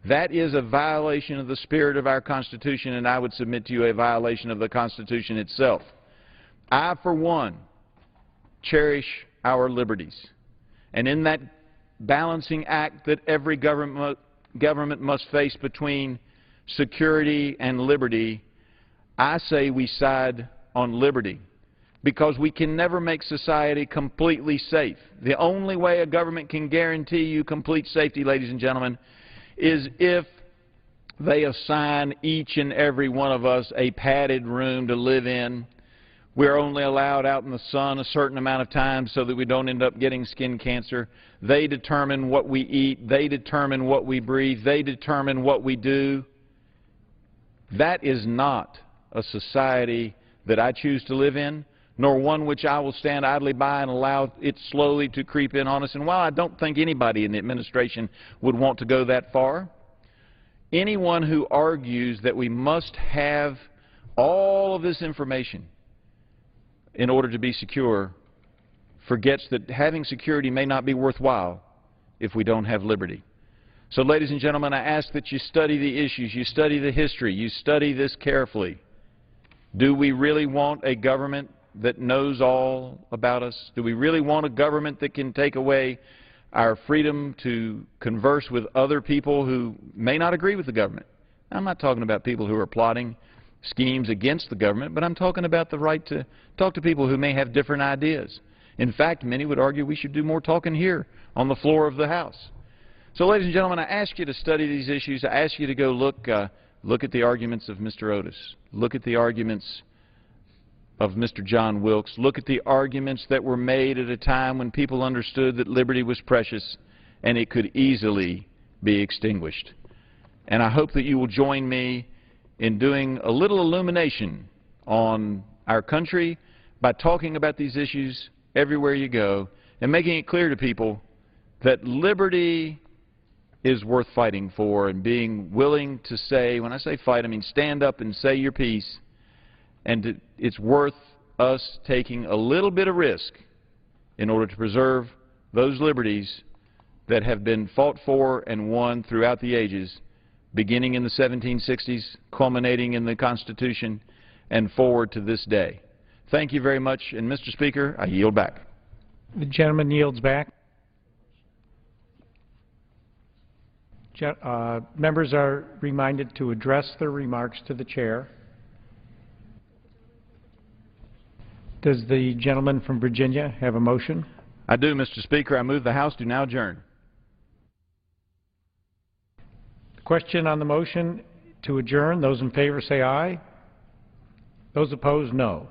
that is a violation of the spirit of our Constitution, and I would submit to you a violation of the Constitution itself. I, for one, cherish our liberties. And in that balancing act that every government must face between security and liberty, I say we side on liberty, because we can never make society completely safe. The only way a government can guarantee you complete safety, ladies and gentlemen, is if they assign each and every one of us a padded room to live in. We're only allowed out in the sun a certain amount of time so that we don't end up getting skin cancer. They determine what we eat. They determine what we breathe. They determine what we do. That is not a society that I choose to live in, nor one which I will stand idly by and allow it slowly to creep in on us. And while I don't think anybody in the administration would want to go that far, anyone who argues that we must have all of this information in order to be secure forgets that having security may not be worthwhile if we don't have liberty. So, ladies and gentlemen, I ask that you study the issues, you study the history, you study this carefully. Do we really want a government that knows all about us? Do we really want a government that can take away our freedom to converse with other people who may not agree with the government? I'm not talking about people who are plotting schemes against the government, but I'm talking about the right to talk to people who may have different ideas. In fact, many would argue we should do more talking here on the floor of the House. So, ladies and gentlemen, I ask you to study these issues. I ask you to go look at the arguments of Mr. Otis. Look at the arguments of Mr. John Wilkes. Look at the arguments that were made at a time when people understood that liberty was precious and it could easily be extinguished. And I hope that you will join me in doing a little illumination on our country by talking about these issues everywhere you go and making it clear to people that liberty is worth fighting for, and being willing to say, when I say fight, I mean stand up and say your piece, and it's worth us taking a little bit of risk in order to preserve those liberties that have been fought for and won throughout the ages, beginning in the 1760s, culminating in the Constitution, and forward to this day. Thank you very much, and Mr. Speaker, I yield back. The gentleman yields back. Members are reminded to address their remarks to the chair. Does the gentleman from Virginia have a motion? I do, Mr. Speaker. I move the House do now adjourn. Question on the motion to adjourn. Those in favor say aye. Those opposed, no.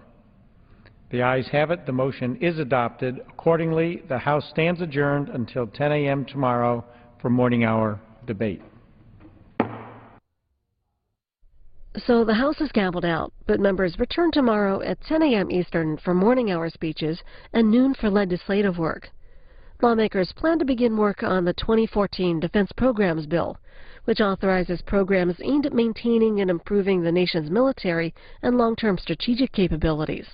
The ayes have it. The motion is adopted. Accordingly, the House stands adjourned until 10 a.m. tomorrow for morning hour debate. So the House is gavelled out, but members return tomorrow at 10 a.m. Eastern for morning hour speeches and noon for legislative work. Lawmakers plan to begin work on the 2014 Defense Programs Bill, which authorizes programs aimed at maintaining and improving the nation's military and long-term strategic capabilities.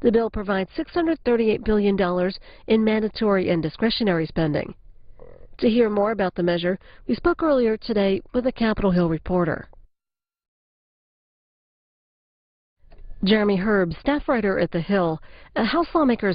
The bill provides $638 billion in mandatory and discretionary spending. To hear more about the measure, we spoke earlier today with a Capitol Hill reporter. Jeremy Herb, staff writer at The Hill, House lawmakers